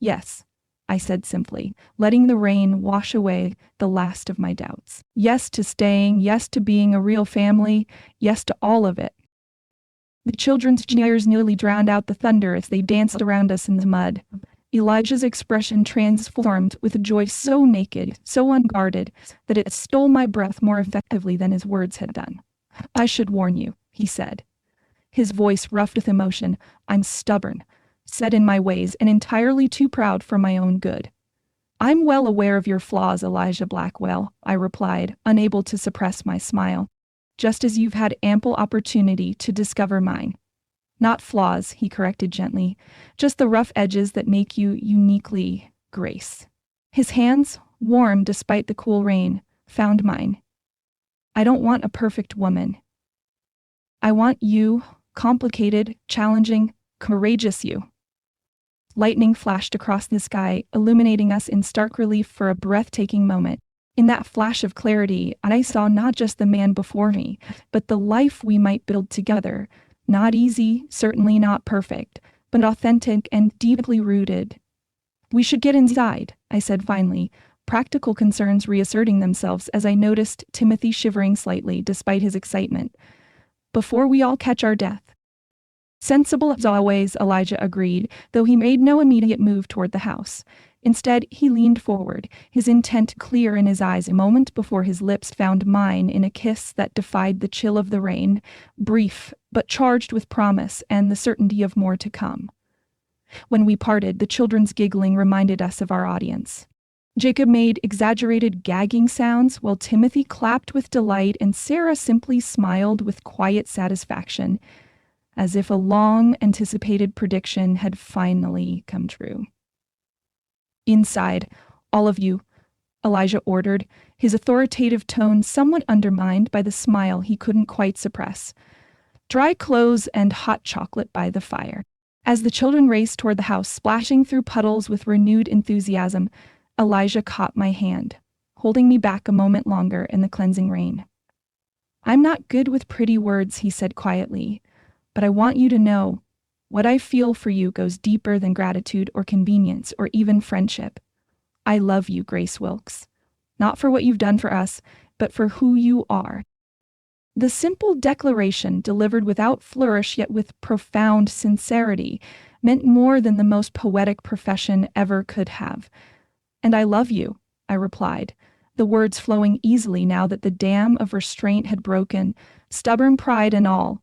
"Yes," I said simply, letting the rain wash away the last of my doubts. "Yes to staying, yes to being a real family, yes to all of it." The children's cheers nearly drowned out the thunder as they danced around us in the mud. Elijah's expression transformed with a joy so naked, so unguarded, that it stole my breath more effectively than his words had done. "I should warn you," he said, his voice rough with emotion. "I'm stubborn, set in my ways, and entirely too proud for my own good." "I'm well aware of your flaws, Elijah Blackwell," I replied, unable to suppress my smile, "just as you've had ample opportunity to discover mine." "Not flaws," he corrected gently, "just the rough edges that make you uniquely Grace." His hands, warm despite the cool rain, found mine. "I don't want a perfect woman. I want you, complicated, challenging, courageous you." Lightning flashed across the sky, illuminating us in stark relief for a breathtaking moment. In that flash of clarity, I saw not just the man before me, but the life we might build together. Not easy, certainly not perfect, but authentic and deeply rooted. "We should get inside," I said finally, practical concerns reasserting themselves as I noticed Timothy shivering slightly despite his excitement. "Before we all catch our death." "Sensible as always," Elijah agreed, though he made no immediate move toward the house. Instead, he leaned forward, his intent clear in his eyes a moment before his lips found mine in a kiss that defied the chill of the rain, brief, but charged with promise and the certainty of more to come. When we parted, the children's giggling reminded us of our audience. Jacob made exaggerated gagging sounds, while Timothy clapped with delight and Sarah simply smiled with quiet satisfaction, as if a long-anticipated prediction had finally come true. "Inside, all of you," Elijah ordered, his authoritative tone somewhat undermined by the smile he couldn't quite suppress. "Dry clothes and hot chocolate by the fire." As the children raced toward the house, splashing through puddles with renewed enthusiasm, Elijah caught my hand, holding me back a moment longer in the cleansing rain. "I'm not good with pretty words," he said quietly, "but I want you to know, what I feel for you goes deeper than gratitude or convenience or even friendship. I love you, Grace Wilkes. Not for what you've done for us, but for who you are." The simple declaration, delivered without flourish yet with profound sincerity, meant more than the most poetic profession ever could have. "And I love you," I replied, the words flowing easily now that the dam of restraint had broken, stubborn pride and all.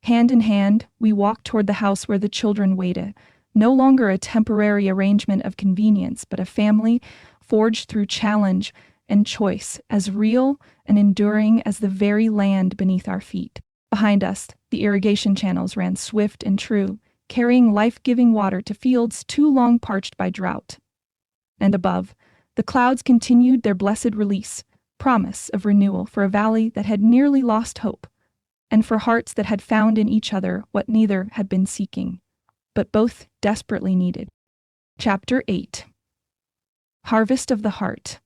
Hand in hand, we walked toward the house where the children waited, no longer a temporary arrangement of convenience, but a family forged through challenge and choice, as real and enduring as the very land beneath our feet. Behind us, the irrigation channels ran swift and true, carrying life-giving water to fields too long parched by drought. And above, the clouds continued their blessed release, promise of renewal for a valley that had nearly lost hope, and for hearts that had found in each other what neither had been seeking, but both desperately needed. Chapter 8. Harvest of the Heart.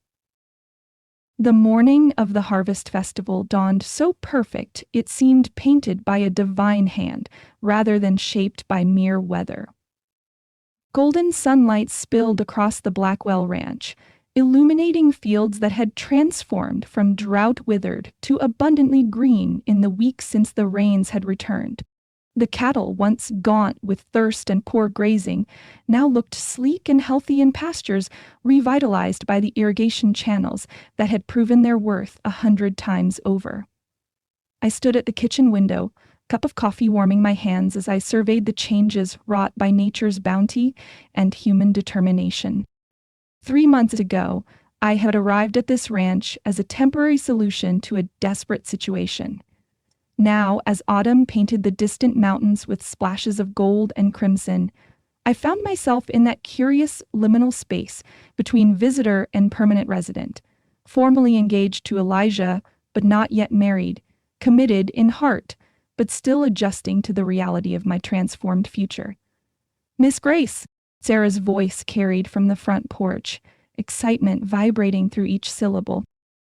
The morning of the harvest festival dawned so perfect it seemed painted by a divine hand rather than shaped by mere weather. Golden sunlight spilled across the Blackwell Ranch, illuminating fields that had transformed from drought-withered to abundantly green in the weeks since the rains had returned. The cattle, once gaunt with thirst and poor grazing, now looked sleek and healthy in pastures revitalized by the irrigation channels that had proven their worth 100 times over. I stood at the kitchen window, cup of coffee warming my hands as I surveyed the changes wrought by nature's bounty and human determination. 3 months ago, I had arrived at this ranch as a temporary solution to a desperate situation. Now, as autumn painted the distant mountains with splashes of gold and crimson, I found myself in that curious liminal space between visitor and permanent resident, formally engaged to Elijah, but not yet married, committed in heart, but still adjusting to the reality of my transformed future. "Miss Grace," Sarah's voice carried from the front porch, excitement vibrating through each syllable.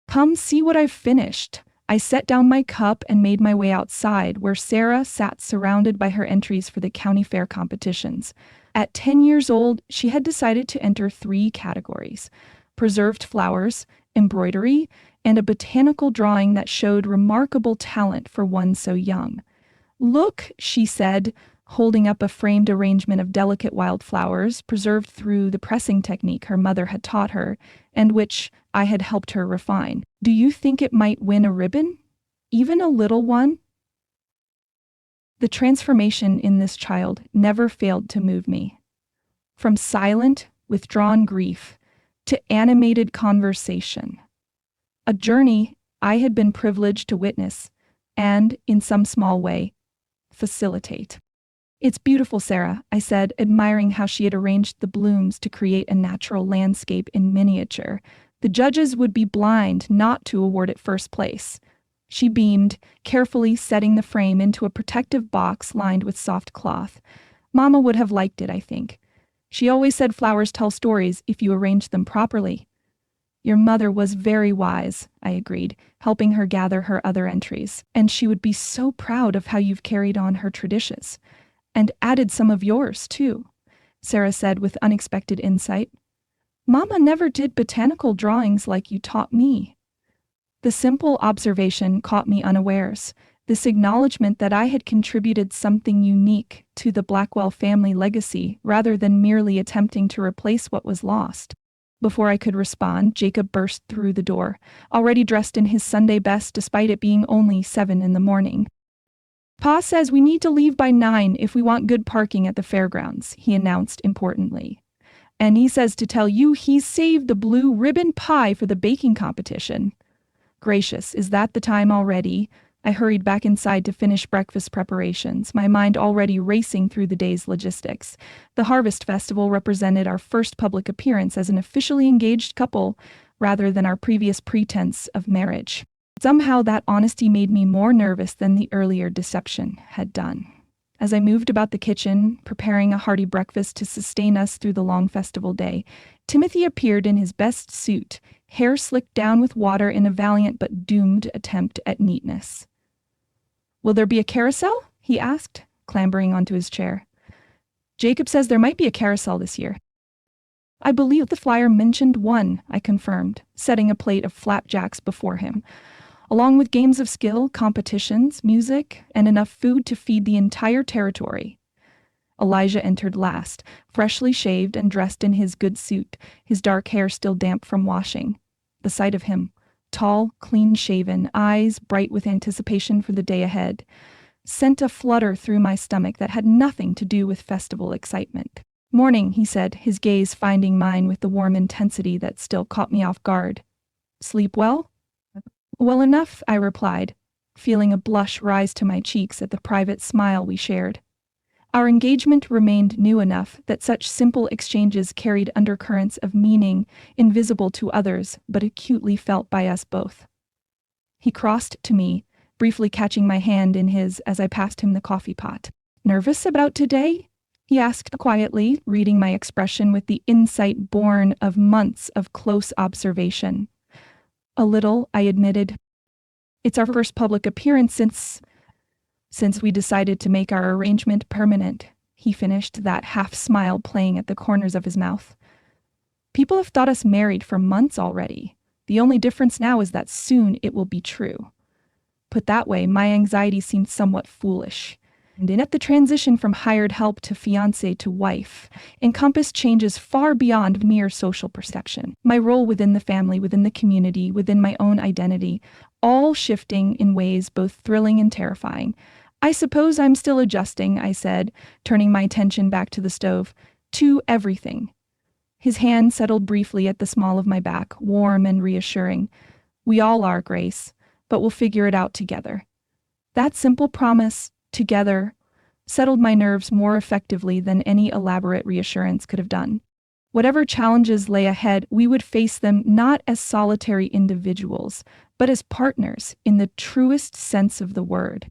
"Come see what I've finished." I set down my cup and made my way outside, where Sarah sat surrounded by her entries for the county fair competitions. At 10 years old, she had decided to enter 3 categories: preserved flowers, embroidery, and a botanical drawing that showed remarkable talent for one so young. "Look," she said, holding up a framed arrangement of delicate wildflowers preserved through the pressing technique her mother had taught her, and which I had helped her refine. "Do you think it might win a ribbon? Even a little one?" The transformation in this child never failed to move me. From silent, withdrawn grief to animated conversation. A journey I had been privileged to witness and, in some small way, facilitate. "It's beautiful, Sarah," I said, admiring how she had arranged the blooms to create a natural landscape in miniature. "The judges would be blind not to award it first place." She beamed, carefully setting the frame into a protective box lined with soft cloth. "Mama would have liked it, I think. She always said flowers tell stories if you arrange them properly." "Your mother was very wise," I agreed, helping her gather her other entries. "And she would be so proud of how you've carried on her traditions. And added some of yours, too," Sarah said with unexpected insight. "Mama never did botanical drawings like you taught me." The simple observation caught me unawares, this acknowledgement that I had contributed something unique to the Blackwell family legacy rather than merely attempting to replace what was lost. Before I could respond, Jacob burst through the door, already dressed in his Sunday best despite it being only 7 in the morning. "Pa says we need to leave by 9 if we want good parking at the fairgrounds," he announced importantly. "And he says to tell you he's saved the blue ribbon pie for the baking competition." Gracious, is that the time already? I hurried back inside to finish breakfast preparations, my mind already racing through the day's logistics. The Harvest Festival represented our first public appearance as an officially engaged couple, rather than our previous pretense of marriage. Somehow that honesty made me more nervous than the earlier deception had done. As I moved about the kitchen, preparing a hearty breakfast to sustain us through the long festival day, Timothy appeared in his best suit, hair slicked down with water in a valiant but doomed attempt at neatness. "Will there be a carousel?" he asked, clambering onto his chair. "Jacob says there might be a carousel this year." "I believe the flyer mentioned one," I confirmed, setting a plate of flapjacks before him, along with games of skill, competitions, music, and enough food to feed the entire territory. Elijah entered last, freshly shaved and dressed in his good suit, his dark hair still damp from washing. The sight of him, tall, clean-shaven, eyes bright with anticipation for the day ahead, sent a flutter through my stomach that had nothing to do with festival excitement. "Morning," he said, his gaze finding mine with the warm intensity that still caught me off guard. "Sleep well?" "Well enough," I replied, feeling a blush rise to my cheeks at the private smile we shared. Our engagement remained new enough that such simple exchanges carried undercurrents of meaning, invisible to others, but acutely felt by us both. He crossed to me, briefly catching my hand in his as I passed him the coffee pot. "Nervous about today?" he asked quietly, reading my expression with the insight born of months of close observation. "A little," I admitted. "It's our first public appearance since we decided to make our arrangement permanent," he finished, that half-smile playing at the corners of his mouth. "People have thought us married for months already. The only difference now is that soon it will be true." Put that way, my anxiety seemed somewhat foolish. And in it, the transition from hired help to fiancé to wife encompassed changes far beyond mere social perception. My role within the family, within the community, within my own identity, all shifting in ways both thrilling and terrifying. "I suppose I'm still adjusting," I said, turning my attention back to the stove. "To everything." His hand settled briefly at the small of my back, warm and reassuring. "We all are, Grace, but we'll figure it out together." That simple promise, together, settled my nerves more effectively than any elaborate reassurance could have done. Whatever challenges lay ahead, we would face them not as solitary individuals, but as partners in the truest sense of the word.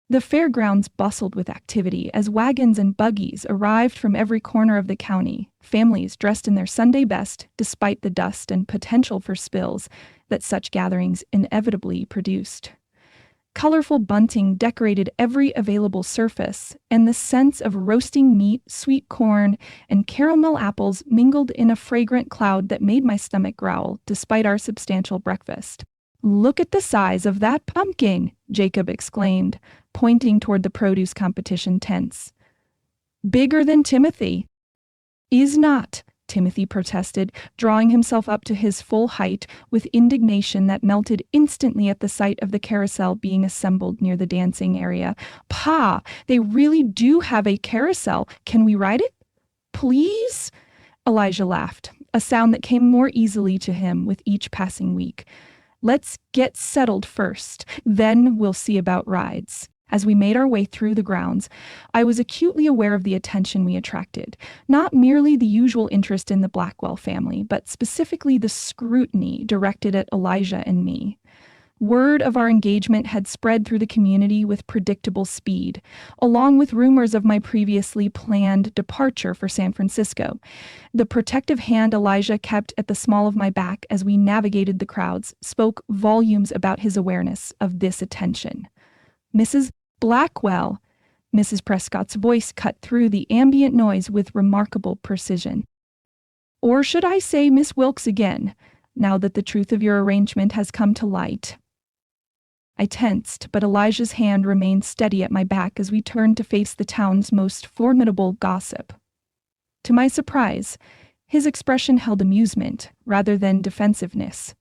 The fairgrounds bustled with activity as wagons and buggies arrived from every corner of the county, families dressed in their Sunday best despite the dust and potential for spills that such gatherings inevitably produced. Colorful bunting decorated every available surface, and the scents of roasting meat, sweet corn, and caramel apples mingled in a fragrant cloud that made my stomach growl despite our substantial breakfast. "Look at the size of that pumpkin," Jacob exclaimed, pointing toward the produce competition tents. "Bigger than Timothy." "Is not," Timothy protested, drawing himself up to his full height with indignation that melted instantly at the sight of the carousel being assembled near the dancing area. "Pa, they really do have a carousel. Can we ride it? Please?" Elijah laughed, a sound that came more easily to him with each passing week. "Let's get settled first, then we'll see about rides." As we made our way through the grounds, I was acutely aware of the attention we attracted, not merely the usual interest in the Blackwell family, but specifically the scrutiny directed at Elijah and me. Word of our engagement had spread through the community with predictable speed, along with rumors of my previously planned departure for San Francisco. The protective hand Elijah kept at the small of my back as we navigated the crowds spoke volumes about his awareness of this attention. "Mrs. Blackwell," Mrs. Prescott's voice cut through the ambient noise with remarkable precision. "Or should I say Miss Wilkes again, now that the truth of your arrangement has come to light?" I tensed, but Elijah's hand remained steady at my back as we turned to face the town's most formidable gossip. To my surprise, his expression held amusement rather than defensiveness.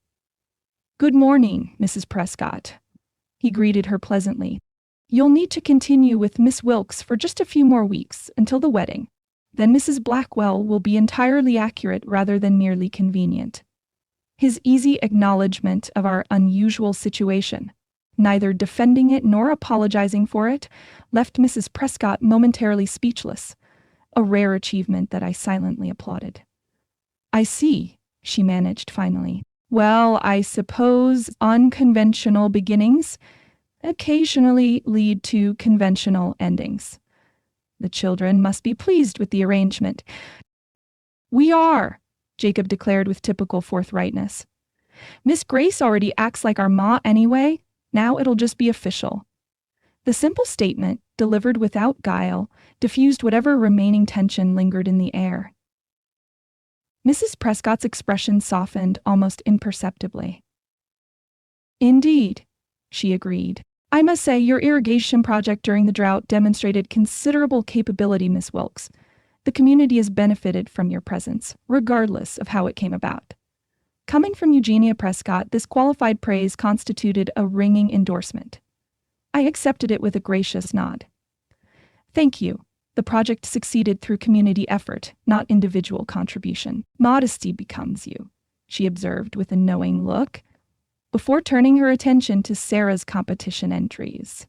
"Good morning, Mrs. Prescott," he greeted her pleasantly. "You'll need to continue with Miss Wilkes for just a few more weeks, until the wedding. Then Mrs. Blackwell will be entirely accurate rather than merely convenient." His easy acknowledgement of our unusual situation, neither defending it nor apologizing for it, left Mrs. Prescott momentarily speechless, a rare achievement that I silently applauded. "I see," she managed finally. "Well, I suppose unconventional beginnings occasionally lead to conventional endings. The children must be pleased with the arrangement." "We are," Jacob declared with typical forthrightness. "Miss Grace already acts like our ma anyway. Now it'll just be official." The simple statement, delivered without guile, diffused whatever remaining tension lingered in the air. Mrs. Prescott's expression softened almost imperceptibly. "Indeed," she agreed. I must say, your irrigation project during the drought demonstrated considerable capability, Miss Wilkes. The community has benefited from your presence, regardless of how it came about. Coming from Eugenia Prescott, this qualified praise constituted a ringing endorsement. I accepted it with a gracious nod. Thank you. The project succeeded through community effort, not individual contribution. Modesty becomes you, she observed with a knowing look, before turning her attention to Sarah's competition entries.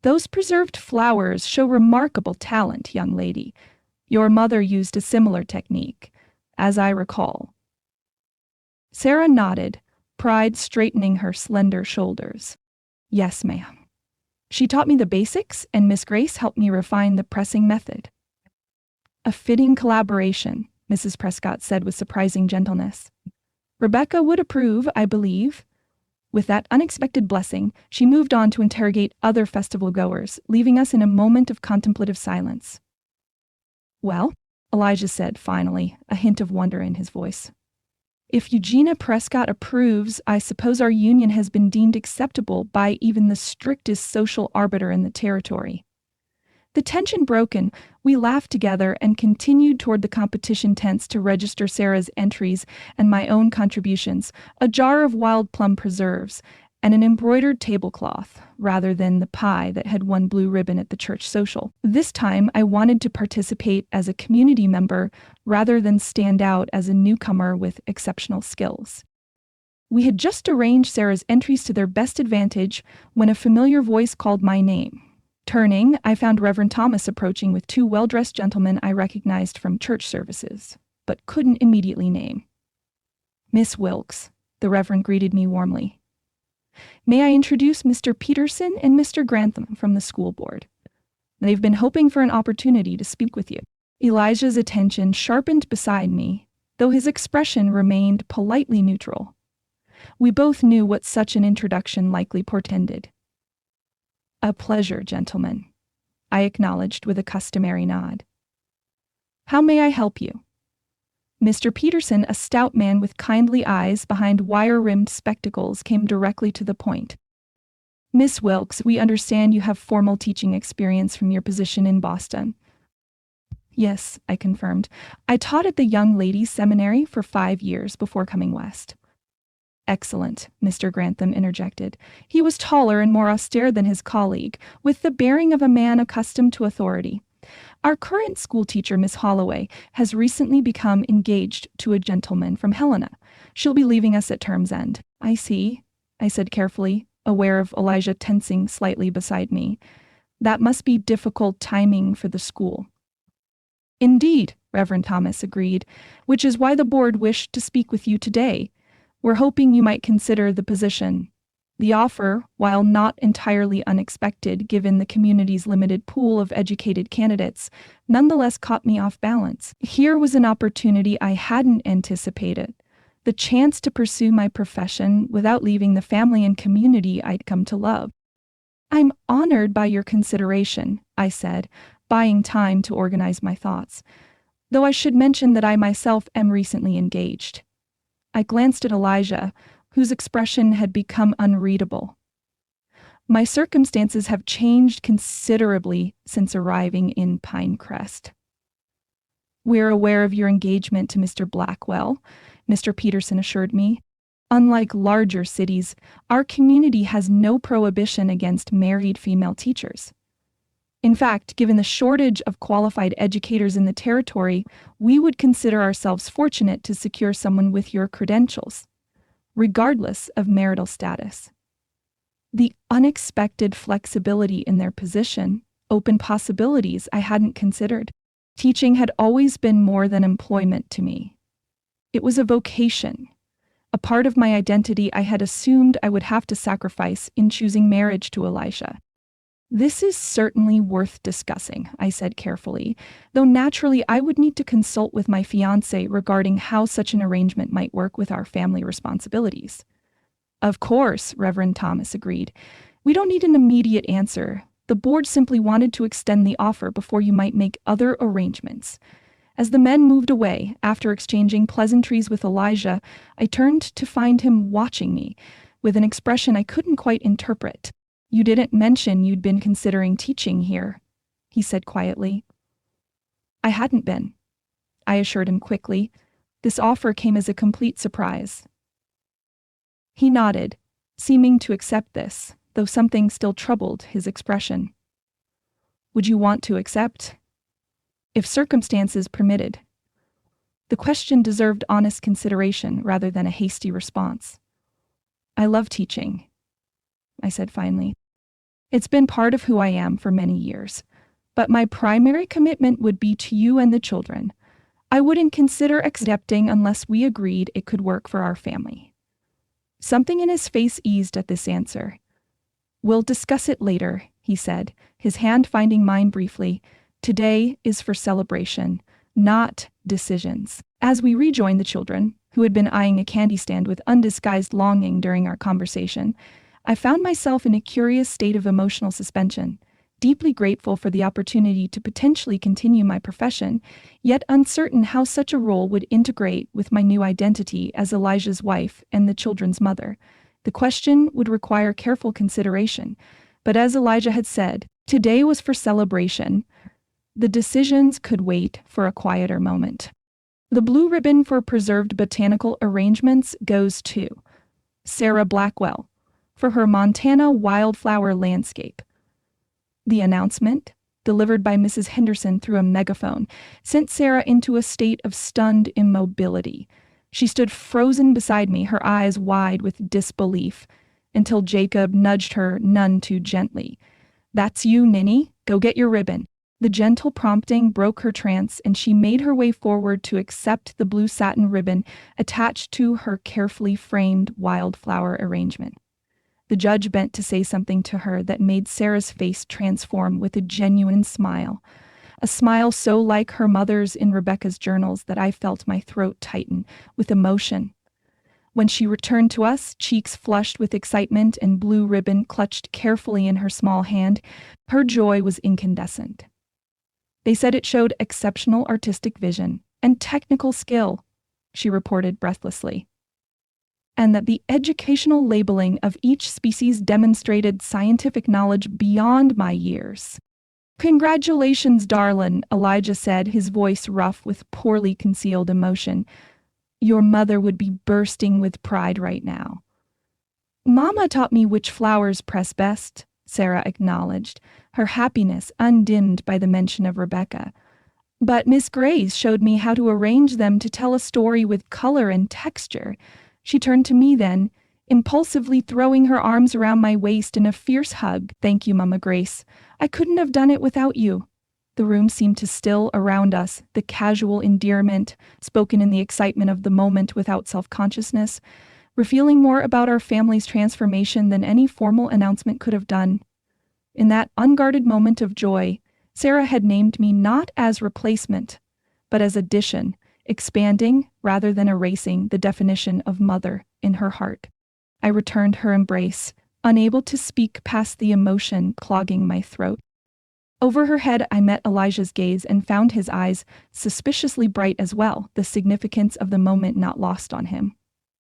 Those preserved flowers show remarkable talent, young lady. Your mother used a similar technique, as I recall. Sarah nodded, pride straightening her slender shoulders. Yes, ma'am. She taught me the basics, and Miss Grace helped me refine the pressing method. A fitting collaboration, Mrs. Prescott said with surprising gentleness. Rebecca would approve, I believe. With that unexpected blessing, she moved on to interrogate other festival goers, leaving us in a moment of contemplative silence. Well, Elijah said finally, a hint of wonder in his voice. If Eugenia Prescott approves, I suppose our union has been deemed acceptable by even the strictest social arbiter in the territory. The tension broken, we laughed together and continued toward the competition tents to register Sarah's entries and my own contributions, a jar of wild plum preserves, and an embroidered tablecloth, rather than the pie that had won blue ribbon at the church social. This time, I wanted to participate as a community member rather than stand out as a newcomer with exceptional skills. We had just arranged Sarah's entries to their best advantage when a familiar voice called my name. Turning, I found Reverend Thomas approaching with two well-dressed gentlemen I recognized from church services, but couldn't immediately name. Miss Wilkes, the Reverend greeted me warmly. May I introduce Mr. Peterson and Mr. Grantham from the school board? They've been hoping for an opportunity to speak with you. Elijah's attention sharpened beside me, though his expression remained politely neutral. We both knew what such an introduction likely portended. A pleasure, gentlemen, I acknowledged with a customary nod. How may I help you? Mr. Peterson, a stout man with kindly eyes behind wire-rimmed spectacles, came directly to the point. Miss Wilkes, we understand you have formal teaching experience from your position in Boston. Yes, I confirmed. I taught at the Young Ladies' Seminary for 5 years before coming west. Excellent, Mr. Grantham interjected. He was taller and more austere than his colleague, with the bearing of a man accustomed to authority. Our current schoolteacher, Miss Holloway, has recently become engaged to a gentleman from Helena. She'll be leaving us at term's end. I see, I said carefully, aware of Elijah tensing slightly beside me. That must be difficult timing for the school. Indeed, Reverend Thomas agreed, which is why the board wished to speak with you today. We're hoping you might consider the position. The offer, while not entirely unexpected given the community's limited pool of educated candidates, nonetheless caught me off balance. Here was an opportunity I hadn't anticipated, the chance to pursue my profession without leaving the family and community I'd come to love. I'm honored by your consideration, I said, buying time to organize my thoughts, though I should mention that I myself am recently engaged. I glanced at Elijah, whose expression had become unreadable. My circumstances have changed considerably since arriving in Pinecrest. We're aware of your engagement to Mr. Blackwell, Mr. Peterson assured me. Unlike larger cities, our community has no prohibition against married female teachers. In fact, given the shortage of qualified educators in the territory, we would consider ourselves fortunate to secure someone with your credentials, regardless of marital status. The unexpected flexibility in their position opened possibilities I hadn't considered. Teaching had always been more than employment to me. It was a vocation, a part of my identity I had assumed I would have to sacrifice in choosing marriage to Elisha. This is certainly worth discussing, I said carefully, though naturally I would need to consult with my fiancé regarding how such an arrangement might work with our family responsibilities. Of course, Reverend Thomas agreed. We don't need an immediate answer. The board simply wanted to extend the offer before you might make other arrangements. As the men moved away, after exchanging pleasantries with Elijah, I turned to find him watching me, with an expression I couldn't quite interpret. "You didn't mention you'd been considering teaching here," he said quietly. I hadn't been, I assured him quickly. This offer came as a complete surprise. He nodded, seeming to accept this, though something still troubled his expression. "Would you want to accept?" "If circumstances permitted." The question deserved honest consideration rather than a hasty response. "I love teaching," I said finally. "It's been part of who I am for many years, but my primary commitment would be to you and the children. I wouldn't consider accepting unless we agreed it could work for our family." Something in his face eased at this answer. "We'll discuss it later," he said, his hand finding mine briefly. "Today is for celebration, not decisions." As we rejoined the children, who had been eyeing a candy stand with undisguised longing during our conversation, I found myself in a curious state of emotional suspension, deeply grateful for the opportunity to potentially continue my profession, yet uncertain how such a role would integrate with my new identity as Elijah's wife and the children's mother. The question would require careful consideration, but as Elijah had said, today was for celebration. The decisions could wait for a quieter moment. The blue ribbon for preserved botanical arrangements goes to Sarah Blackwell for her Montana wildflower landscape. The announcement, delivered by Mrs. Henderson through a megaphone, sent Sarah into a state of stunned immobility. She stood frozen beside me, her eyes wide with disbelief, until Jacob nudged her none too gently. "That's you, Ninny. Go get your ribbon." The gentle prompting broke her trance, and she made her way forward to accept the blue satin ribbon attached to her carefully framed wildflower arrangement. The judge bent to say something to her that made Sarah's face transform with a genuine smile, a smile so like her mother's in Rebecca's journals that I felt my throat tighten with emotion. When she returned to us, cheeks flushed with excitement and blue ribbon clutched carefully in her small hand, her joy was incandescent. "They said it showed exceptional artistic vision and technical skill," she reported breathlessly, "and that the educational labeling of each species demonstrated scientific knowledge beyond my years." "Congratulations, darlin'," Elijah said, his voice rough with poorly concealed emotion. "Your mother would be bursting with pride right now." "Mama taught me which flowers press best," Sarah acknowledged, her happiness undimmed by the mention of Rebecca. "But Miss Grace showed me how to arrange them to tell a story with color and texture." She turned to me then, impulsively throwing her arms around my waist in a fierce hug. "Thank you, Mama Grace. I couldn't have done it without you." The room seemed to still around us, the casual endearment, spoken in the excitement of the moment without self-consciousness, revealing more about our family's transformation than any formal announcement could have done. In that unguarded moment of joy, Sarah had named me not as replacement, but as addition, expanding rather than erasing the definition of mother in her heart. I returned her embrace, unable to speak past the emotion clogging my throat. Over her head, I met Elijah's gaze and found his eyes suspiciously bright as well, the significance of the moment not lost on him.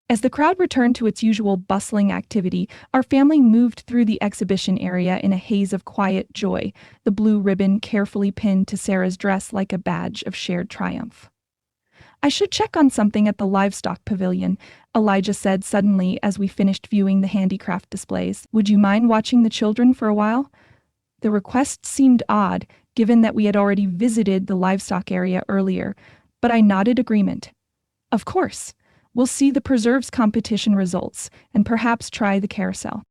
As the crowd returned to its usual bustling activity, our family moved through the exhibition area in a haze of quiet joy, the blue ribbon carefully pinned to Sarah's dress like a badge of shared triumph. "I should check on something at the livestock pavilion," Elijah said suddenly as we finished viewing the handicraft displays. "Would you mind watching the children for a while?" The request seemed odd, given that we had already visited the livestock area earlier, but I nodded agreement. "Of course. We'll see the preserves competition results and perhaps try the carousel."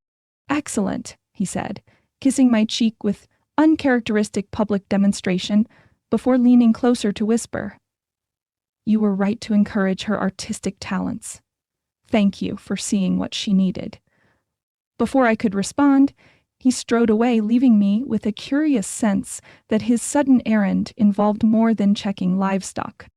"Excellent," he said, kissing my cheek with uncharacteristic public demonstration before leaning closer to whisper, "You were right to encourage her artistic talents. Thank you for seeing what she needed." Before I could respond, he strode away, leaving me with a curious sense that his sudden errand involved more than checking livestock.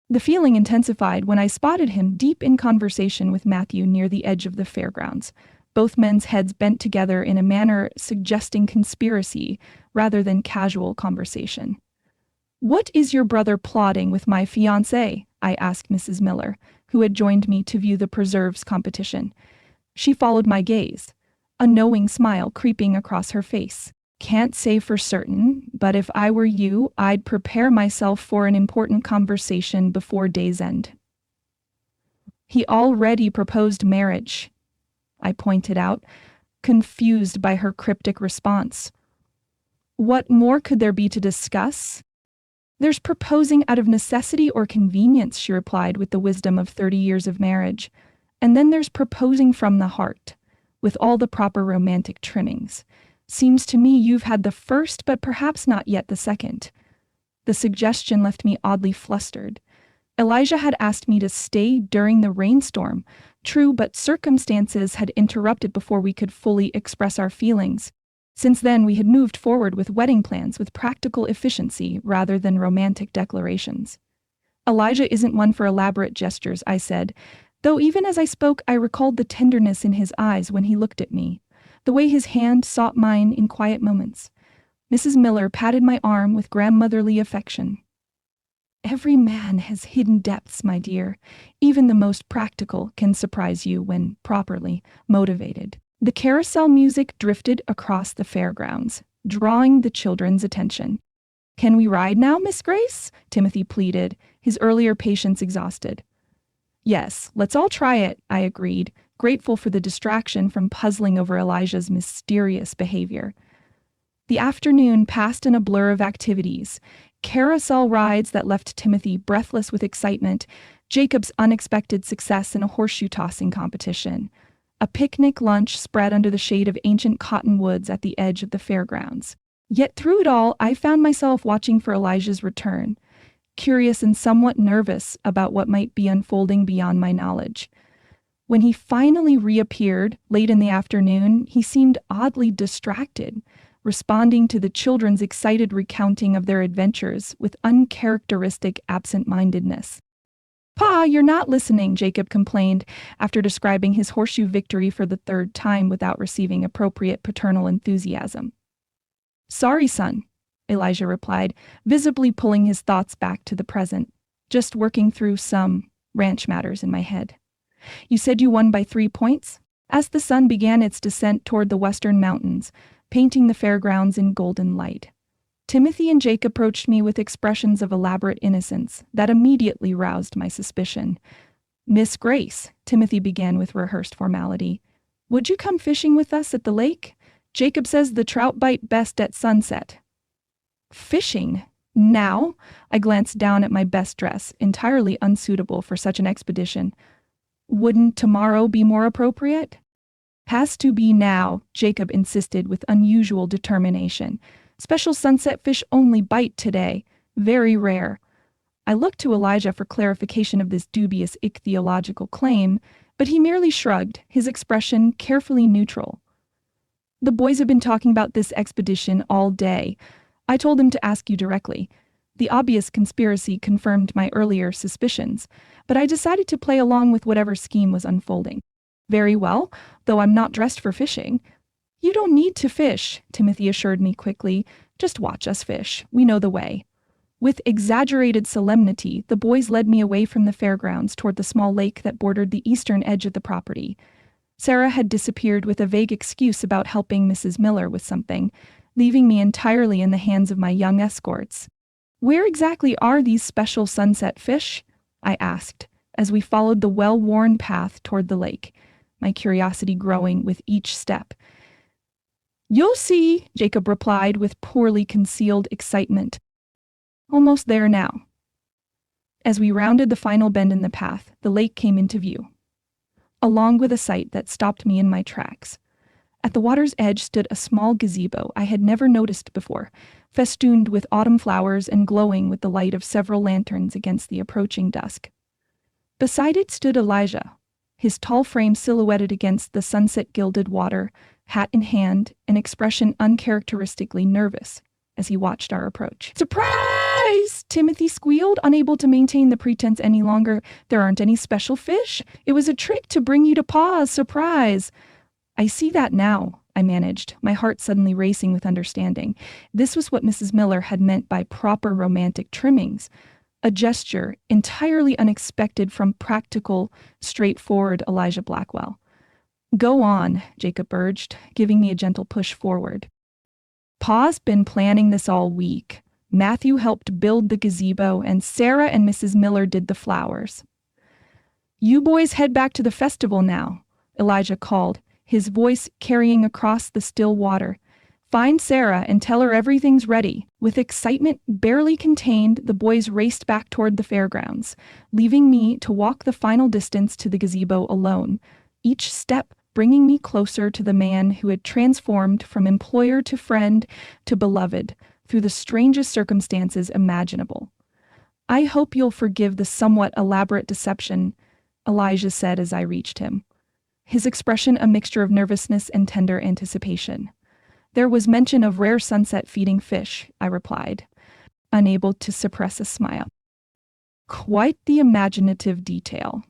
The feeling intensified when I spotted him deep in conversation with Matthew near the edge of the fairgrounds, both men's heads bent together in a manner suggesting conspiracy rather than casual conversation. "What is your brother plotting with my fiancée?" I asked Mrs. Miller, who had joined me to view the preserves competition. She followed my gaze, a knowing smile creeping across her face. Can't say for certain, but if I were you, I'd prepare myself for an important conversation before day's end. He already proposed marriage, I pointed out, confused by her cryptic response. What more could there be to discuss? There's proposing out of necessity or convenience, she replied with the wisdom of 30 years of marriage. And then there's proposing from the heart, with all the proper romantic trimmings. Seems to me you've had the first, but perhaps not yet the second. The suggestion left me oddly flustered. Elijah had asked me to stay during the rainstorm. True, but circumstances had interrupted before we could fully express our feelings. Since then, we had moved forward with wedding plans with practical efficiency rather than romantic declarations. Elijah isn't one for elaborate gestures, I said, though even as I spoke, I recalled the tenderness in his eyes when he looked at me, the way his hand sought mine in quiet moments. Mrs. Miller patted my arm with grandmotherly affection. Every man has hidden depths, my dear. Even the most practical can surprise you when properly motivated. The carousel music drifted across the fairgrounds, drawing the children's attention. Can we ride now, Miss Grace? Timothy pleaded, his earlier patience exhausted. Yes, let's all try it, I agreed, grateful for the distraction from puzzling over Elijah's mysterious behavior. The afternoon passed in a blur of activities. Carousel rides that left Timothy breathless with excitement, Jacob's unexpected success in a horseshoe tossing competition, a picnic lunch spread under the shade of ancient cottonwoods at the edge of the fairgrounds. Yet through it all, I found myself watching for Elijah's return, curious and somewhat nervous about what might be unfolding beyond my knowledge. When he finally reappeared late in the afternoon, he seemed oddly distracted, responding to the children's excited recounting of their adventures with uncharacteristic absent-mindedness. Pa, you're not listening, Jacob complained after describing his horseshoe victory for the third time without receiving appropriate paternal enthusiasm. Sorry, son, Elijah replied, visibly pulling his thoughts back to the present, just working through some ranch matters in my head. You said you won by 3 points? As the sun began its descent toward the western mountains, painting the fairgrounds in golden light, Timothy and Jake approached me with expressions of elaborate innocence that immediately roused my suspicion. Miss Grace, Timothy began with rehearsed formality, would you come fishing with us at the lake? Jacob says the trout bite best at sunset. Fishing? Now? I glanced down at my best dress, entirely unsuitable for such an expedition. Wouldn't tomorrow be more appropriate? Has to be now, Jacob insisted with unusual determination. Special sunset fish only bite today. Very rare. I looked to Elijah for clarification of this dubious ichthyological claim, but he merely shrugged, his expression carefully neutral. The boys have been talking about this expedition all day. I told them to ask you directly. The obvious conspiracy confirmed my earlier suspicions, but I decided to play along with whatever scheme was unfolding. Very well, though I'm not dressed for fishing. You don't need to fish, Timothy assured me quickly. Just watch us fish. We know the way. With exaggerated solemnity, the boys led me away from the fairgrounds toward the small lake that bordered the eastern edge of the property. Sarah had disappeared with a vague excuse about helping Mrs. Miller with something, leaving me entirely in the hands of my young escorts. Where exactly are these special sunset fish? I asked, as we followed the well-worn path toward the lake, my curiosity growing with each step. You'll see, Jacob replied with poorly concealed excitement. Almost there now. As we rounded the final bend in the path, the lake came into view, along with a sight that stopped me in my tracks. At the water's edge stood a small gazebo I had never noticed before, festooned with autumn flowers and glowing with the light of several lanterns against the approaching dusk. Beside it stood Elijah, his tall frame silhouetted against the sunset-gilded water, hat in hand, an expression uncharacteristically nervous as he watched our approach. Surprise! Timothy squealed, unable to maintain the pretense any longer. There aren't any special fish. It was a trick to bring you to Pa's. Surprise! I see that now, I managed, my heart suddenly racing with understanding. This was what Mrs. Miller had meant by proper romantic trimmings. A gesture entirely unexpected from practical, straightforward Elijah Blackwell. Go on, Jacob urged, giving me a gentle push forward. Pa's been planning this all week. Matthew helped build the gazebo, and Sarah and Mrs. Miller did the flowers. You boys head back to the festival now, Elijah called, his voice carrying across the still water. Find Sarah and tell her everything's ready. With excitement barely contained, the boys raced back toward the fairgrounds, leaving me to walk the final distance to the gazebo alone, each step bringing me closer to the man who had transformed from employer to friend to beloved through the strangest circumstances imaginable. I hope you'll forgive the somewhat elaborate deception, Elijah said as I reached him, his expression a mixture of nervousness and tender anticipation. There was mention of rare sunset feeding fish, I replied, unable to suppress a smile. Quite the imaginative detail.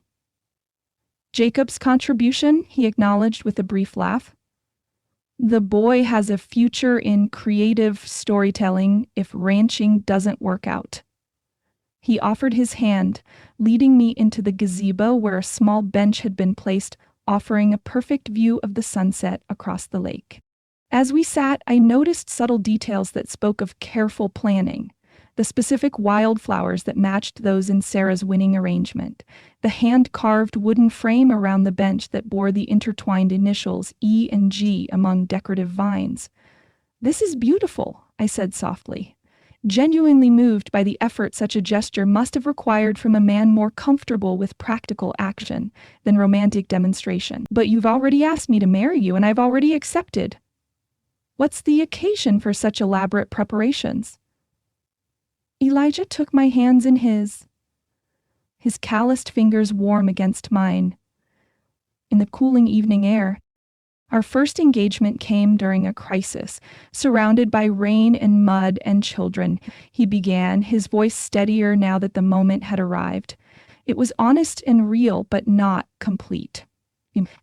Jacob's contribution, he acknowledged with a brief laugh. The boy has a future in creative storytelling if ranching doesn't work out. He offered his hand, leading me into the gazebo where a small bench had been placed, offering a perfect view of the sunset across the lake. As we sat, I noticed subtle details that spoke of careful planning. The specific wildflowers that matched those in Sarah's winning arrangement. The hand-carved wooden frame around the bench that bore the intertwined initials E and G among decorative vines. This is beautiful, I said softly, genuinely moved by the effort such a gesture must have required from a man more comfortable with practical action than romantic demonstration. But you've already asked me to marry you, and I've already accepted. What's the occasion for such elaborate preparations? Elijah took my hands in his calloused fingers warm against mine. In the cooling evening air, our first engagement came during a crisis, surrounded by rain and mud and children. He began, his voice steadier now that the moment had arrived. It was honest and real, but not complete.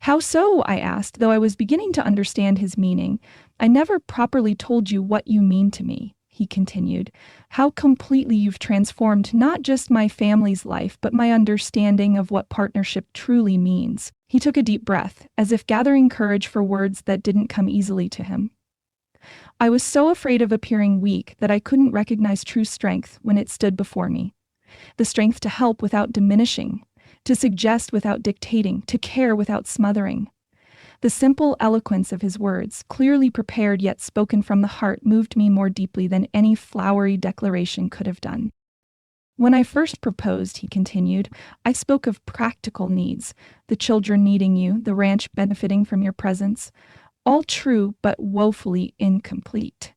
How so? I asked, though I was beginning to understand his meaning. I never properly told you what you mean to me, he continued. How completely you've transformed not just my family's life, but my understanding of what partnership truly means. He took a deep breath, as if gathering courage for words that didn't come easily to him. I was so afraid of appearing weak that I couldn't recognize true strength when it stood before me. The strength to help without diminishing, to suggest without dictating, to care without smothering. The simple eloquence of his words, clearly prepared yet spoken from the heart, moved me more deeply than any flowery declaration could have done. When I first proposed, he continued, I spoke of practical needs, the children needing you, the ranch benefiting from your presence. All true, but woefully incomplete.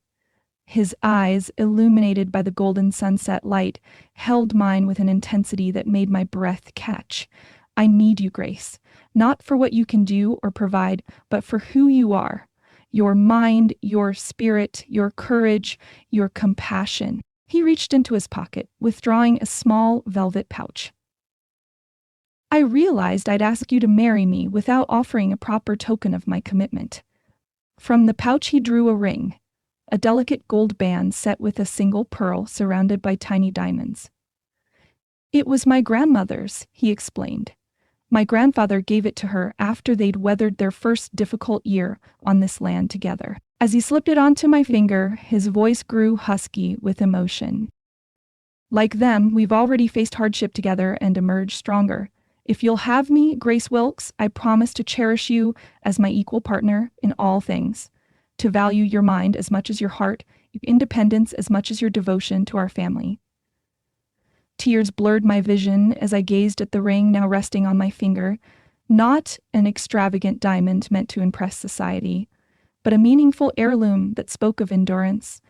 His eyes, illuminated by the golden sunset light, held mine with an intensity that made my breath catch. I need you, Grace, not for what you can do or provide, but for who you are. Your mind, your spirit, your courage, your compassion. He reached into his pocket, withdrawing a small velvet pouch. I realized I'd ask you to marry me without offering a proper token of my commitment. From the pouch he drew a ring, a delicate gold band set with a single pearl surrounded by tiny diamonds. It was my grandmother's, he explained. My grandfather gave it to her after they'd weathered their first difficult year on this land together. As he slipped it onto my finger, his voice grew husky with emotion. Like them, we've already faced hardship together and emerged stronger. If you'll have me, Grace Wilkes, I promise to cherish you as my equal partner in all things, to value your mind as much as your heart, your independence as much as your devotion to our family. Tears blurred my vision as I gazed at the ring now resting on my finger, not an extravagant diamond meant to impress society, but a meaningful heirloom that spoke of endurance,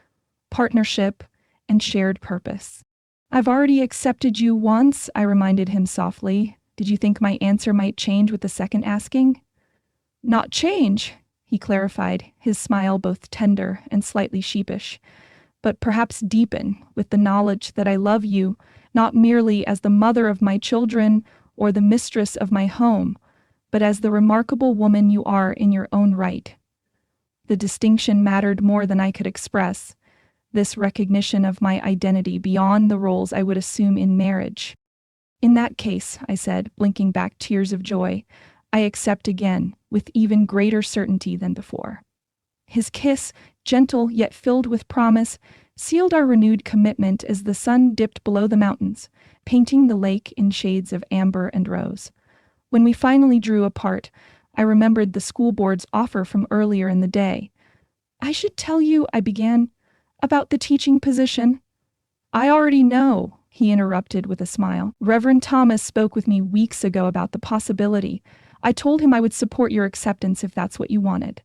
partnership, and shared purpose. I've already accepted you once, I reminded him softly. Did you think my answer might change with the second asking? Not change, he clarified, his smile both tender and slightly sheepish, but perhaps deepen with the knowledge that I love you not merely as the mother of my children or the mistress of my home, but as the remarkable woman you are in your own right. The distinction mattered more than I could express, this recognition of my identity beyond the roles I would assume in marriage. In that case, I said, blinking back tears of joy, I accept again, with even greater certainty than before. His kiss, gentle yet filled with promise, sealed our renewed commitment as the sun dipped below the mountains, painting the lake in shades of amber and rose. When we finally drew apart, I remembered the school board's offer from earlier in the day. "I should tell you," I began, "about the teaching position." "I already know," he interrupted with a smile. "Reverend Thomas spoke with me weeks ago about the possibility. I told him I would support your acceptance if that's what you wanted."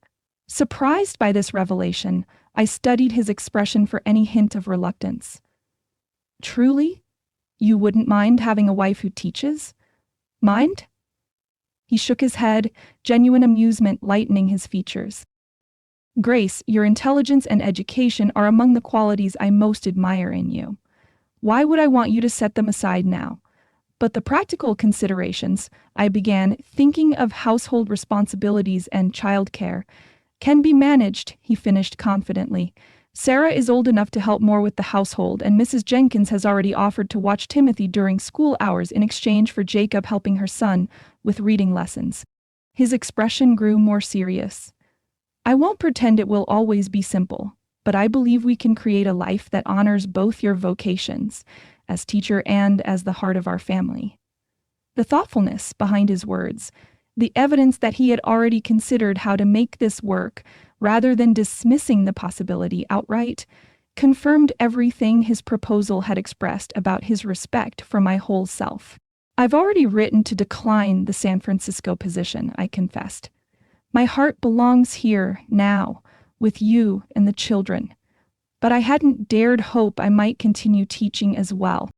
Surprised by this revelation, I studied his expression for any hint of reluctance. "Truly? You wouldn't mind having a wife who teaches?" "Mind?" He shook his head, genuine amusement lightening his features. "Grace, your intelligence and education are among the qualities I most admire in you. Why would I want you to set them aside now? But the practical considerations," I began, thinking of household responsibilities and childcare, "can be managed," he finished confidently. "Sarah is old enough to help more with the household, and Mrs. Jenkins has already offered to watch Timothy during school hours in exchange for Jacob helping her son with reading lessons." His expression grew more serious. "I won't pretend it will always be simple, but I believe we can create a life that honors both your vocations, as teacher and as the heart of our family." The thoughtfulness behind his words, the evidence that he had already considered how to make this work rather than dismissing the possibility outright, confirmed everything his proposal had expressed about his respect for my whole self. "I've already written to decline the San Francisco position," I confessed. "My heart belongs here, now, with you and the children. But I hadn't dared hope I might continue teaching as well."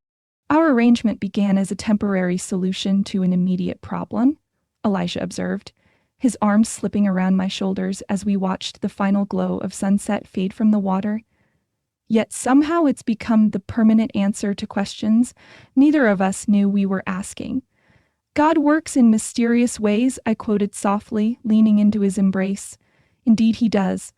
"Our arrangement began as a temporary solution to an immediate problem," Elijah observed, his arms slipping around my shoulders as we watched the final glow of sunset fade from the water. "Yet somehow it's become the permanent answer to questions neither of us knew we were asking." "God works in mysterious ways," I quoted softly, leaning into his embrace. "Indeed he does,"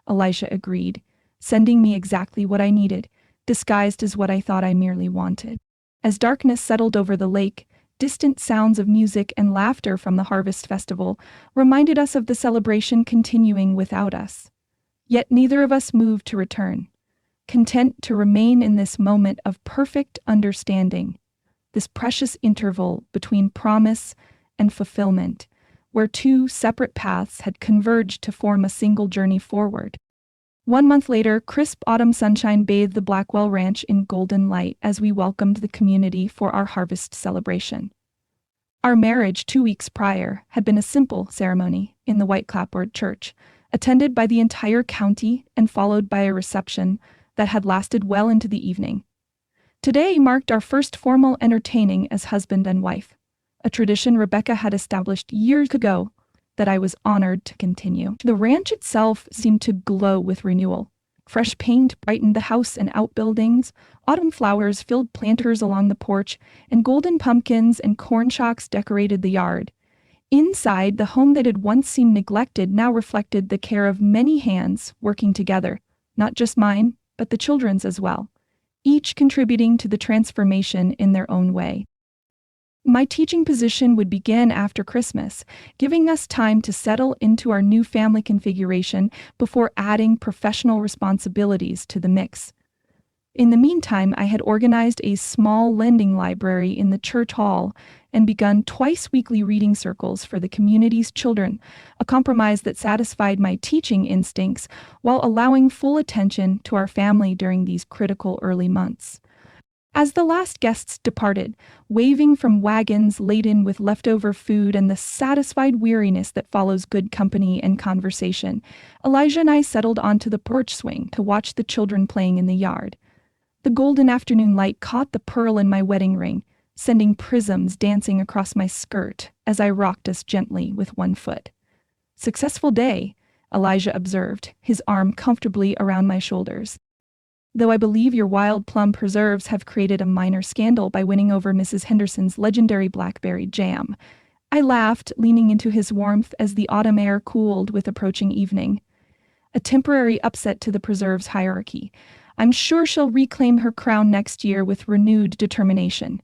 Elijah agreed, sending me exactly what I needed, disguised as what I thought I merely wanted. As darkness settled over the lake, distant sounds of music and laughter from the harvest festival reminded us of the celebration continuing without us. Yet neither of us moved to return, content to remain in this moment of perfect understanding, this precious interval between promise and fulfillment, where two separate paths had converged to form a single journey forward. 1 month later, crisp autumn sunshine bathed the Blackwell Ranch in golden light as we welcomed the community for our harvest celebration. Our marriage 2 weeks prior had been a simple ceremony in the White Clapboard Church, attended by the entire county and followed by a reception that had lasted well into the evening. Today marked our first formal entertaining as husband and wife, a tradition Rebecca had established years ago that I was honored to continue. The ranch itself seemed to glow with renewal. Fresh paint brightened the house and outbuildings, autumn flowers filled planters along the porch, and golden pumpkins and corn shocks decorated the yard. Inside, the home that had once seemed neglected now reflected the care of many hands working together, not just mine, but the children's as well, each contributing to the transformation in their own way. My teaching position would begin after Christmas, giving us time to settle into our new family configuration before adding professional responsibilities to the mix. In the meantime, I had organized a small lending library in the church hall and begun twice-weekly reading circles for the community's children, a compromise that satisfied my teaching instincts while allowing full attention to our family during these critical early months. As the last guests departed, waving from wagons laden with leftover food and the satisfied weariness that follows good company and conversation, Elijah and I settled onto the porch swing to watch the children playing in the yard. The golden afternoon light caught the pearl in my wedding ring, sending prisms dancing across my skirt as I rocked us gently with one foot. "Successful day," Elijah observed, his arm comfortably around my shoulders. "Though I believe your wild plum preserves have created a minor scandal by winning over Mrs. Henderson's legendary blackberry jam." I laughed, leaning into his warmth as the autumn air cooled with approaching evening. "A temporary upset to the preserves hierarchy. I'm sure she'll reclaim her crown next year with renewed determination."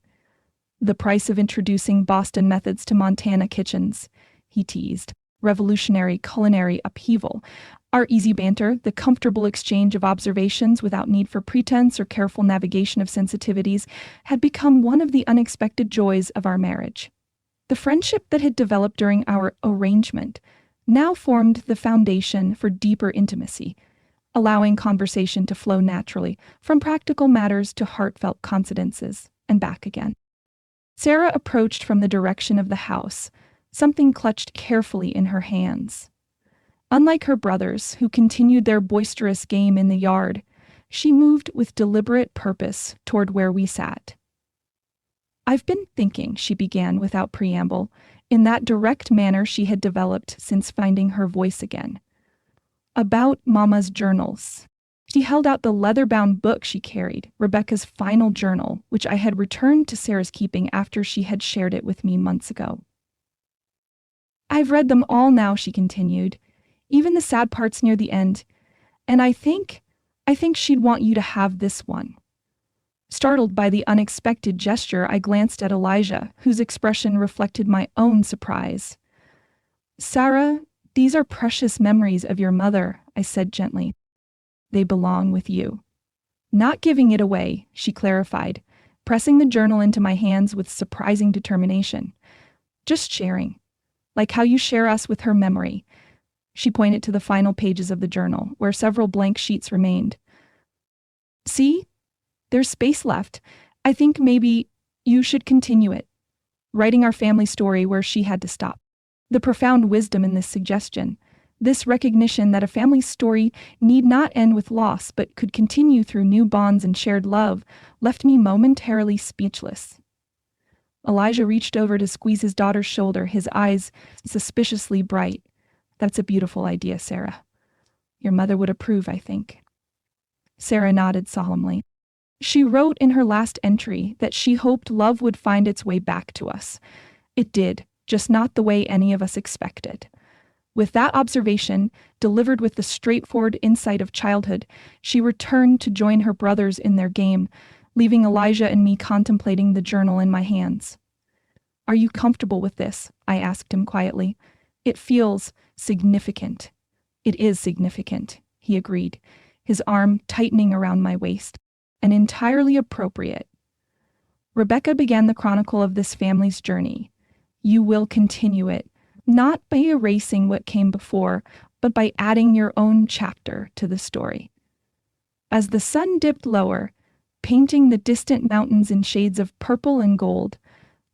"The price of introducing Boston methods to Montana kitchens," he teased. Revolutionary culinary upheaval. Our easy banter, the comfortable exchange of observations without need for pretense or careful navigation of sensitivities, had become one of the unexpected joys of our marriage. The friendship that had developed during our arrangement now formed the foundation for deeper intimacy, allowing conversation to flow naturally from practical matters to heartfelt confidences, and back again. Sarah approached from the direction of the house, something clutched carefully in her hands. Unlike her brothers, who continued their boisterous game in the yard, she moved with deliberate purpose toward where we sat. "I've been thinking," she began without preamble, in that direct manner she had developed since finding her voice again, "about Mama's journals." She held out the leather-bound book she carried, Rebecca's final journal, which I had returned to Sarah's keeping after she had shared it with me months ago. "I've read them all now," she continued, "even the sad parts near the end, and I think she'd want you to have this one." Startled by the unexpected gesture, I glanced at Elijah, whose expression reflected my own surprise. "Sarah, these are precious memories of your mother," I said gently. "They belong with you." "Not giving it away," she clarified, pressing the journal into my hands with surprising determination. "Just sharing, like how you share us with her memory." She pointed to the final pages of the journal, where several blank sheets remained. "See? There's space left. I think maybe you should continue it, writing our family story where she had to stop." The profound wisdom in this suggestion, this recognition that a family story need not end with loss but could continue through new bonds and shared love, left me momentarily speechless. Elijah reached over to squeeze his daughter's shoulder, his eyes suspiciously bright. "That's a beautiful idea, Sarah. Your mother would approve, I think." Sarah nodded solemnly. She wrote in her last entry that she hoped love would find its way back to us. It did, just not the way any of us expected. With that observation, delivered with the straightforward insight of childhood, she returned to join her brothers in their game, leaving Elijah and me contemplating the journal in my hands. "Are you comfortable with this?" I asked him quietly. "It feels significant." "It is significant," he agreed, his arm tightening around my waist. "And entirely appropriate." Rebecca began the chronicle of this family's journey. You will continue it, not by erasing what came before, but by adding your own chapter to the story. As the sun dipped lower, painting the distant mountains in shades of purple and gold,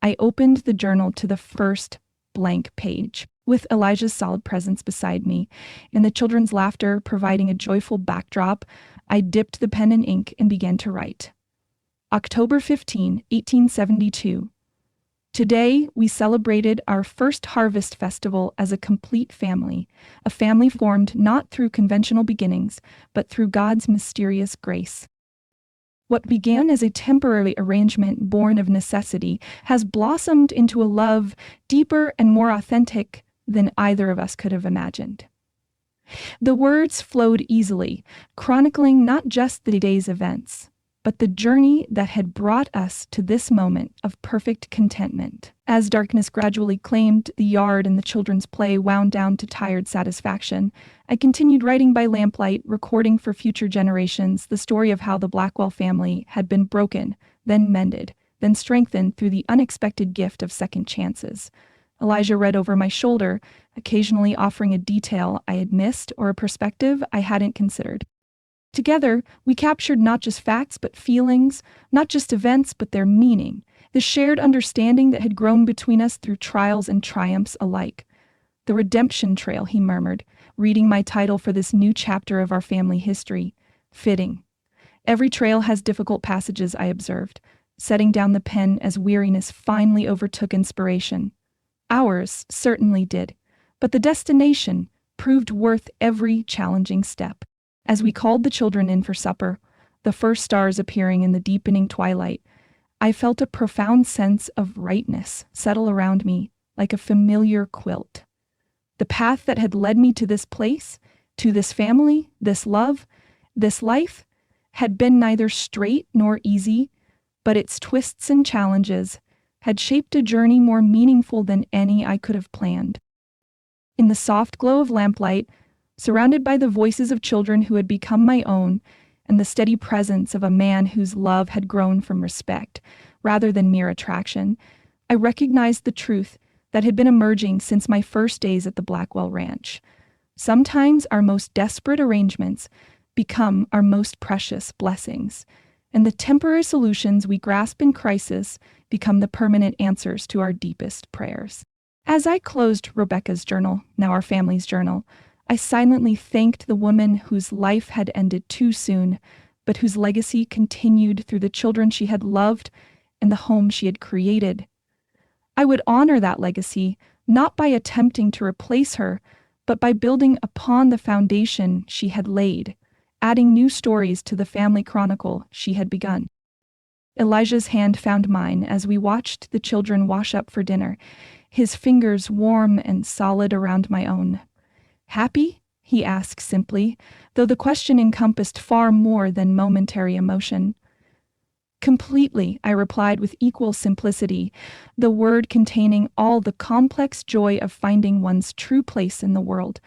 I opened the journal to the first blank page. With Elijah's solid presence beside me, and the children's laughter providing a joyful backdrop, I dipped the pen in ink and began to write. October 15, 1872. Today, we celebrated our first harvest festival as a complete family, a family formed not through conventional beginnings, but through God's mysterious grace. What began as a temporary arrangement born of necessity has blossomed into a love deeper and more authentic than either of us could have imagined. The words flowed easily, chronicling not just the day's events, but the journey that had brought us to this moment of perfect contentment. As darkness gradually claimed the yard and the children's play wound down to tired satisfaction, I continued writing by lamplight, recording for future generations the story of how the Blackwell family had been broken, then mended, then strengthened through the unexpected gift of second chances. Elijah read over my shoulder, occasionally offering a detail I had missed or a perspective I hadn't considered. Together, we captured not just facts but feelings, not just events but their meaning, the shared understanding that had grown between us through trials and triumphs alike. "The redemption trail," he murmured, reading my title for this new chapter of our family history. Fitting. Every trail has difficult passages, I observed, setting down the pen as weariness finally overtook inspiration. Ours certainly did, but the destination proved worth every challenging step. As we called the children in for supper, the first stars appearing in the deepening twilight, I felt a profound sense of rightness settle around me like a familiar quilt. The path that had led me to this place, to this family, this love, this life, had been neither straight nor easy, but its twists and challenges had shaped a journey more meaningful than any I could have planned. In the soft glow of lamplight, surrounded by the voices of children who had become my own, and the steady presence of a man whose love had grown from respect, rather than mere attraction, I recognized the truth that had been emerging since my first days at the Blackwell Ranch. Sometimes our most desperate arrangements become our most precious blessings, and the temporary solutions we grasp in crisis become the permanent answers to our deepest prayers. As I closed Rebecca's journal, now our family's journal, I silently thanked the woman whose life had ended too soon, but whose legacy continued through the children she had loved and the home she had created. I would honor that legacy, not by attempting to replace her, but by building upon the foundation she had laid, adding new stories to the family chronicle she had begun. Elijah's hand found mine as we watched the children wash up for dinner, his fingers warm and solid around my own. "Happy?" he asked simply, though the question encompassed far more than momentary emotion. "Completely," I replied with equal simplicity, the word containing all the complex joy of finding one's true place in the world.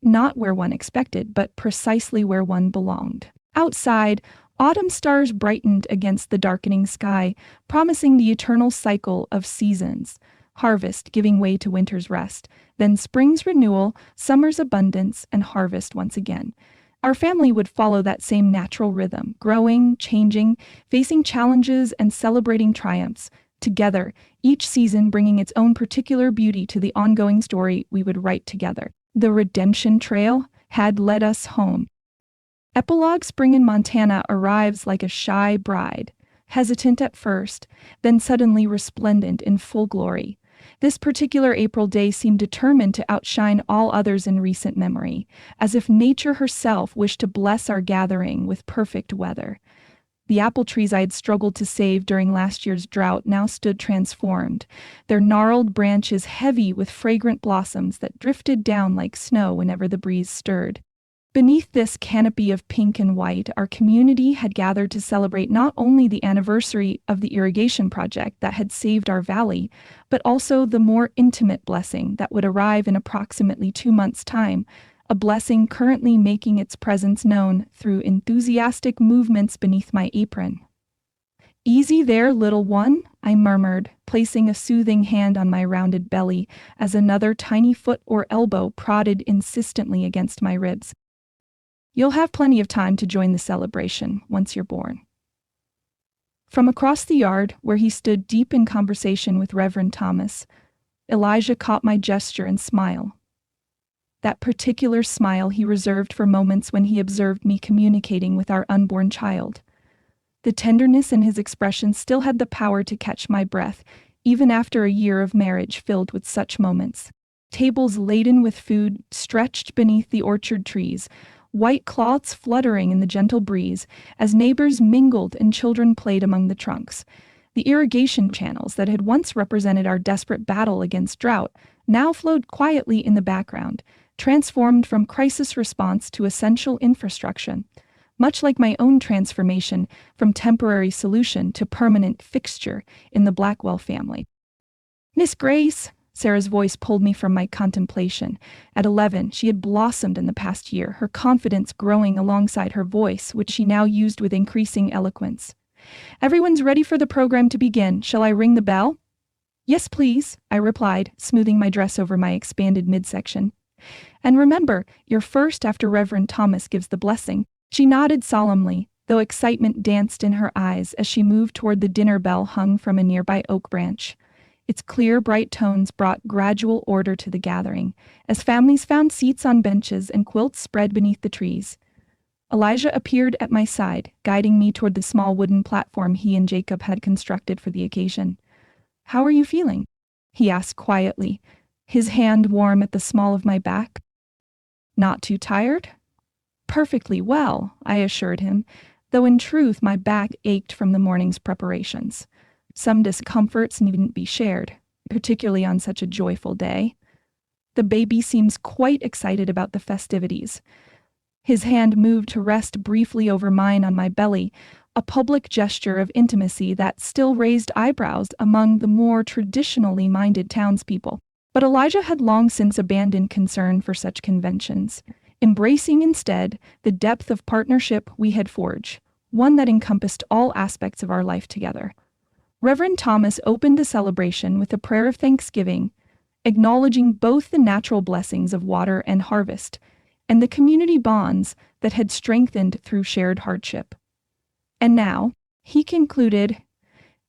Not where one expected, but precisely where one belonged. Outside, autumn stars brightened against the darkening sky, promising the eternal cycle of seasons. Harvest giving way to winter's rest, then spring's renewal, summer's abundance, and harvest once again. Our family would follow that same natural rhythm, growing, changing, facing challenges, and celebrating triumphs. Together, each season bringing its own particular beauty to the ongoing story we would write together. The redemption trail had led us home. Epilogue: Spring in Montana arrives like a shy bride, hesitant at first, then suddenly resplendent in full glory. This particular April day seemed determined to outshine all others in recent memory, as if nature herself wished to bless our gathering with perfect weather. The apple trees I had struggled to save during last year's drought now stood transformed, their gnarled branches heavy with fragrant blossoms that drifted down like snow whenever the breeze stirred. Beneath this canopy of pink and white, our community had gathered to celebrate not only the anniversary of the irrigation project that had saved our valley, but also the more intimate blessing that would arrive in approximately 2 months' time, a blessing currently making its presence known through enthusiastic movements beneath my apron. "Easy there, little one," I murmured, placing a soothing hand on my rounded belly as another tiny foot or elbow prodded insistently against my ribs. "You'll have plenty of time to join the celebration once you're born." From across the yard, where he stood deep in conversation with Reverend Thomas, Elijah caught my gesture and smile. That particular smile he reserved for moments when he observed me communicating with our unborn child. The tenderness in his expression still had the power to catch my breath, even after a year of marriage filled with such moments. Tables laden with food stretched beneath the orchard trees, white cloths fluttering in the gentle breeze as neighbors mingled and children played among the trunks. The irrigation channels that had once represented our desperate battle against drought now flowed quietly in the background, transformed from crisis response to essential infrastructure, much like my own transformation from temporary solution to permanent fixture in the Blackwell family. "Miss Grace," Sarah's voice pulled me from my contemplation. At 11, she had blossomed in the past year, her confidence growing alongside her voice, which she now used with increasing eloquence. "Everyone's ready for the program to begin. Shall I ring the bell?" "Yes, please," I replied, smoothing my dress over my expanded midsection. "And remember, you're first after Reverend Thomas gives the blessing." She nodded solemnly, though excitement danced in her eyes as she moved toward the dinner bell hung from a nearby oak branch. Its clear, bright tones brought gradual order to the gathering, as families found seats on benches and quilts spread beneath the trees. Elijah appeared at my side, guiding me toward the small wooden platform he and Jacob had constructed for the occasion. "How are you feeling?" he asked quietly, his hand warm at the small of my back. "Not too tired?" "Perfectly well," I assured him, though in truth my back ached from the morning's preparations. Some discomforts needn't be shared, particularly on such a joyful day. "The baby seems quite excited about the festivities." His hand moved to rest briefly over mine on my belly, a public gesture of intimacy that still raised eyebrows among the more traditionally minded townspeople. But Elijah had long since abandoned concern for such conventions, embracing instead the depth of partnership we had forged, one that encompassed all aspects of our life together. Reverend Thomas opened the celebration with a prayer of thanksgiving, acknowledging both the natural blessings of water and harvest, and the community bonds that had strengthened through shared hardship. And now, he concluded,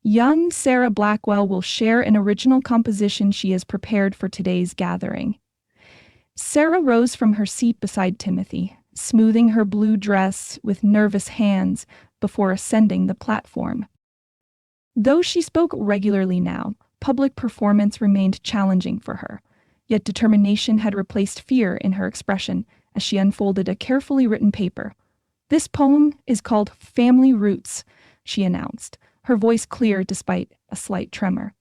young Sarah Blackwell will share an original composition she has prepared for today's gathering. Sarah rose from her seat beside Timothy, smoothing her blue dress with nervous hands before ascending the platform. Though she spoke regularly now, public performance remained challenging for her, yet determination had replaced fear in her expression as she unfolded a carefully written paper. "This poem is called Family Roots," she announced, her voice clear despite a slight tremor.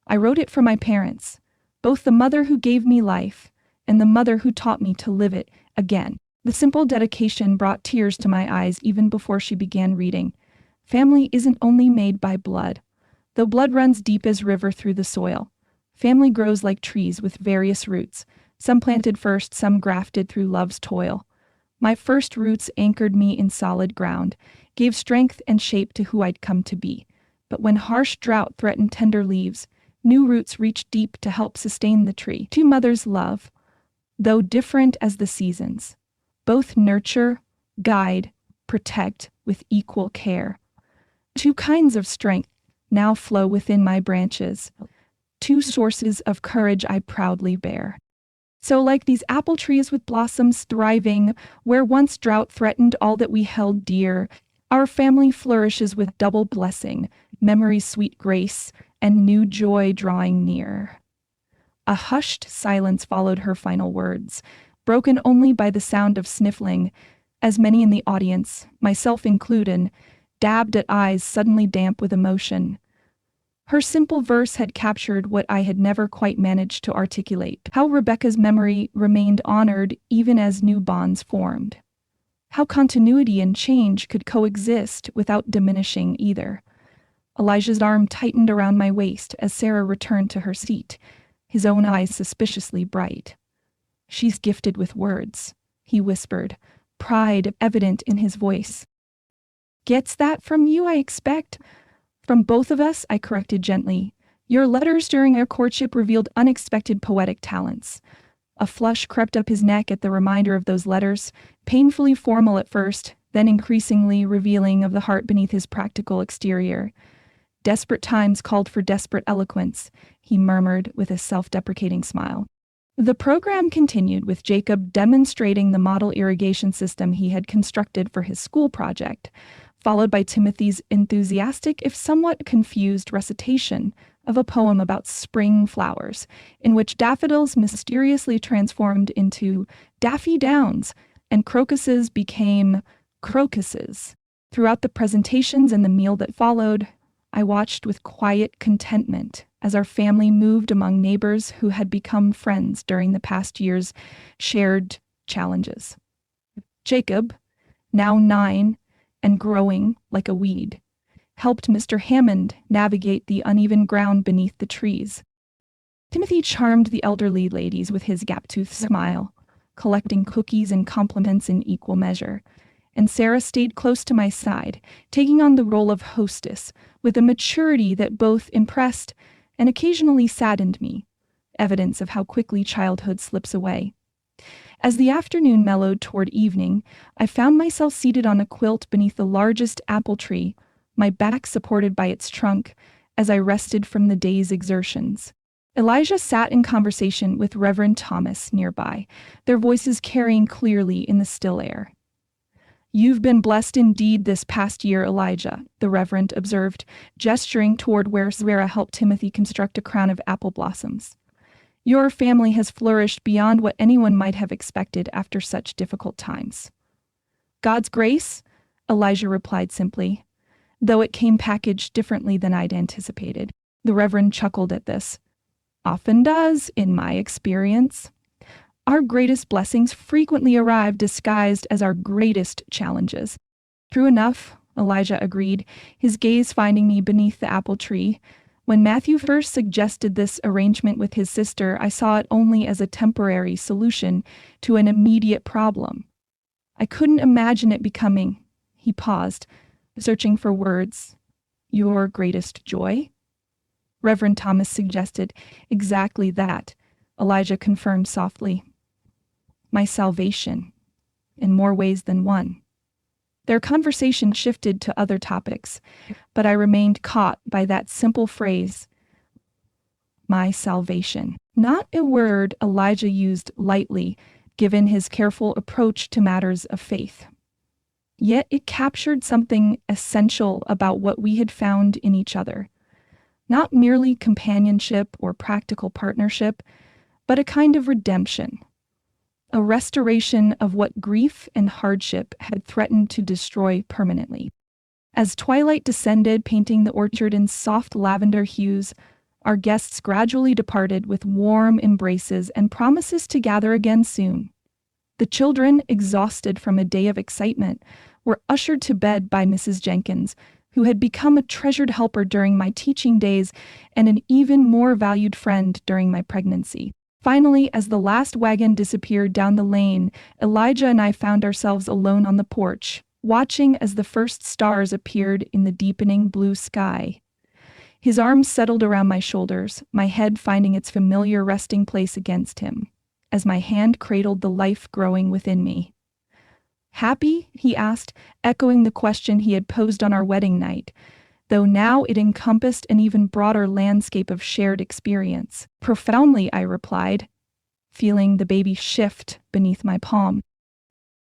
"I wrote it for my parents, both the mother who gave me life and the mother who taught me to live it again." The simple dedication brought tears to my eyes even before she began reading. Family isn't only made by blood. Though blood runs deep as river through the soil, family grows like trees with various roots, some planted first, some grafted through love's toil. My first roots anchored me in solid ground, gave strength and shape to who I'd come to be. But when harsh drought threatened tender leaves, new roots reached deep to help sustain the tree. Two mothers love, though different as the seasons. Both nurture, guide, protect with equal care. Two kinds of strength now flow within my branches, two sources of courage I proudly bear. So like these apple trees with blossoms thriving, where once drought threatened all that we held dear, our family flourishes with double blessing, memory's sweet grace, and new joy drawing near. A hushed silence followed her final words, broken only by the sound of sniffling, as many in the audience, myself included, dabbed at eyes suddenly damp with emotion. Her simple verse had captured what I had never quite managed to articulate, how Rebecca's memory remained honored even as new bonds formed. How continuity and change could coexist without diminishing either. Elijah's arm tightened around my waist as Sarah returned to her seat, his own eyes suspiciously bright. "She's gifted with words," he whispered, pride evident in his voice. "Gets that from you, I expect?" "From both of us," I corrected gently. "Your letters during our courtship revealed unexpected poetic talents." A flush crept up his neck at the reminder of those letters, painfully formal at first, then increasingly revealing of the heart beneath his practical exterior. "Desperate times called for desperate eloquence," he murmured with a self-deprecating smile. The program continued with Jacob demonstrating the model irrigation system he had constructed for his school project, followed by Timothy's enthusiastic, if somewhat confused, recitation of a poem about spring flowers, in which daffodils mysteriously transformed into daffy downs and crocuses became crocuses. Throughout the presentations and the meal that followed, I watched with quiet contentment as our family moved among neighbors who had become friends during the past year's shared challenges. Jacob, now 9, and growing like a weed, helped Mr. Hammond navigate the uneven ground beneath the trees. Timothy charmed the elderly ladies with his gap-toothed smile, collecting cookies and compliments in equal measure, and Sarah stayed close to my side, taking on the role of hostess with a maturity that both impressed and occasionally saddened me, evidence of how quickly childhood slips away. As the afternoon mellowed toward evening, I found myself seated on a quilt beneath the largest apple tree, my back supported by its trunk, as I rested from the day's exertions. Elijah sat in conversation with Reverend Thomas nearby, their voices carrying clearly in the still air. "You've been blessed indeed this past year, Elijah," the Reverend observed, gesturing toward where Sarah helped Timothy construct a crown of apple blossoms. "Your family has flourished beyond what anyone might have expected after such difficult times." "God's grace," Elijah replied simply, though it came packaged differently than I'd anticipated. The Reverend chuckled at this. "Often does, in my experience. Our greatest blessings frequently arrive disguised as our greatest challenges." "True enough," Elijah agreed, his gaze finding me beneath the apple tree, When Matthew first suggested this arrangement with his sister, I saw it only as a temporary solution to an immediate problem. I couldn't imagine it becoming, he paused, searching for words, your greatest joy? Reverend Thomas suggested exactly that, Elijah confirmed softly. My salvation, in more ways than one. Their conversation shifted to other topics, but I remained caught by that simple phrase, my salvation. Not a word Elijah used lightly, given his careful approach to matters of faith. Yet it captured something essential about what we had found in each other. Not merely companionship or practical partnership, but a kind of redemption. A restoration of what grief and hardship had threatened to destroy permanently. As twilight descended, painting the orchard in soft lavender hues, our guests gradually departed with warm embraces and promises to gather again soon. The children, exhausted from a day of excitement, were ushered to bed by Mrs. Jenkins, who had become a treasured helper during my teaching days and an even more valued friend during my pregnancy. Finally, as the last wagon disappeared down the lane, Elijah and I found ourselves alone on the porch, watching as the first stars appeared in the deepening blue sky. His arms settled around my shoulders, my head finding its familiar resting place against him, as my hand cradled the life growing within me. Happy? He asked, echoing the question he had posed on our wedding night, though now it encompassed an even broader landscape of shared experience. Profoundly, I replied, feeling the baby shift beneath my palm,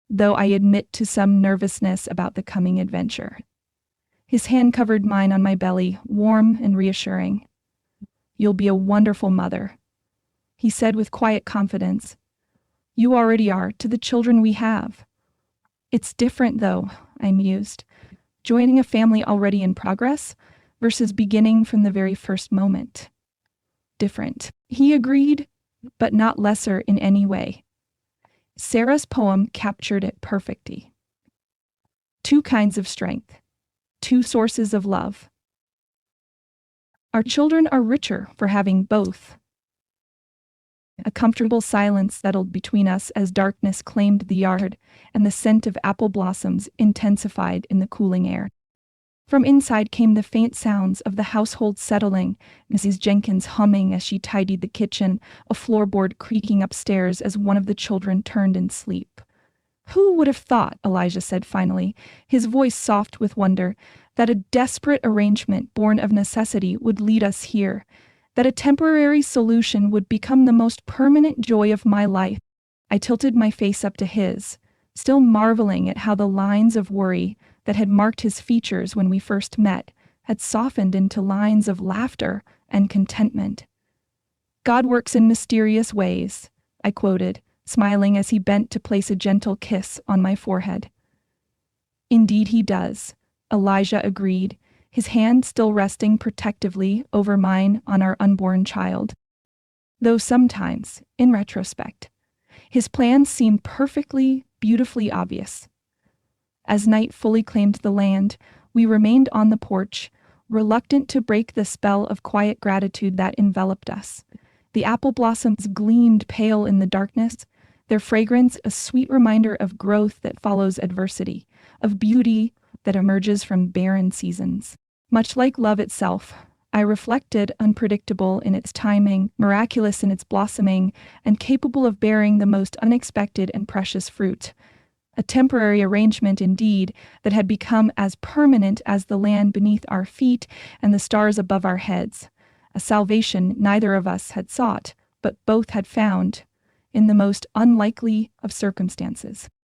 though I admit to some nervousness about the coming adventure. His hand covered mine on my belly, warm and reassuring. You'll be a wonderful mother, he said with quiet confidence. You already are to the children we have. It's different, though, I mused, joining a family already in progress versus beginning from the very first moment. Different, he agreed, but not lesser in any way. Sarah's poem captured it perfectly. Two kinds of strength, two sources of love. Our children are richer for having both. A comfortable silence settled between us as darkness claimed the yard, and the scent of apple blossoms intensified in the cooling air. From inside came the faint sounds of the household settling, Mrs. Jenkins humming as she tidied the kitchen, a floorboard creaking upstairs as one of the children turned in sleep. Who would have thought, Elijah said finally, his voice soft with wonder, that a desperate arrangement born of necessity would lead us here, that a temporary solution would become the most permanent joy of my life. I tilted my face up to his, still marveling at how the lines of worry that had marked his features when we first met had softened into lines of laughter and contentment. God works in mysterious ways, I quoted, smiling as he bent to place a gentle kiss on my forehead. Indeed he does, Elijah agreed, his hand still resting protectively over mine on our unborn child. Though sometimes, in retrospect, his plans seemed perfectly, beautifully obvious. As night fully claimed the land, we remained on the porch, reluctant to break the spell of quiet gratitude that enveloped us. The apple blossoms gleamed pale in the darkness, their fragrance a sweet reminder of growth that follows adversity, of beauty that emerges from barren seasons. Much like love itself, I reflected, unpredictable in its timing, miraculous in its blossoming, and capable of bearing the most unexpected and precious fruit. A temporary arrangement indeed that had become as permanent as the land beneath our feet and the stars above our heads. A salvation neither of us had sought, but both had found, in the most unlikely of circumstances.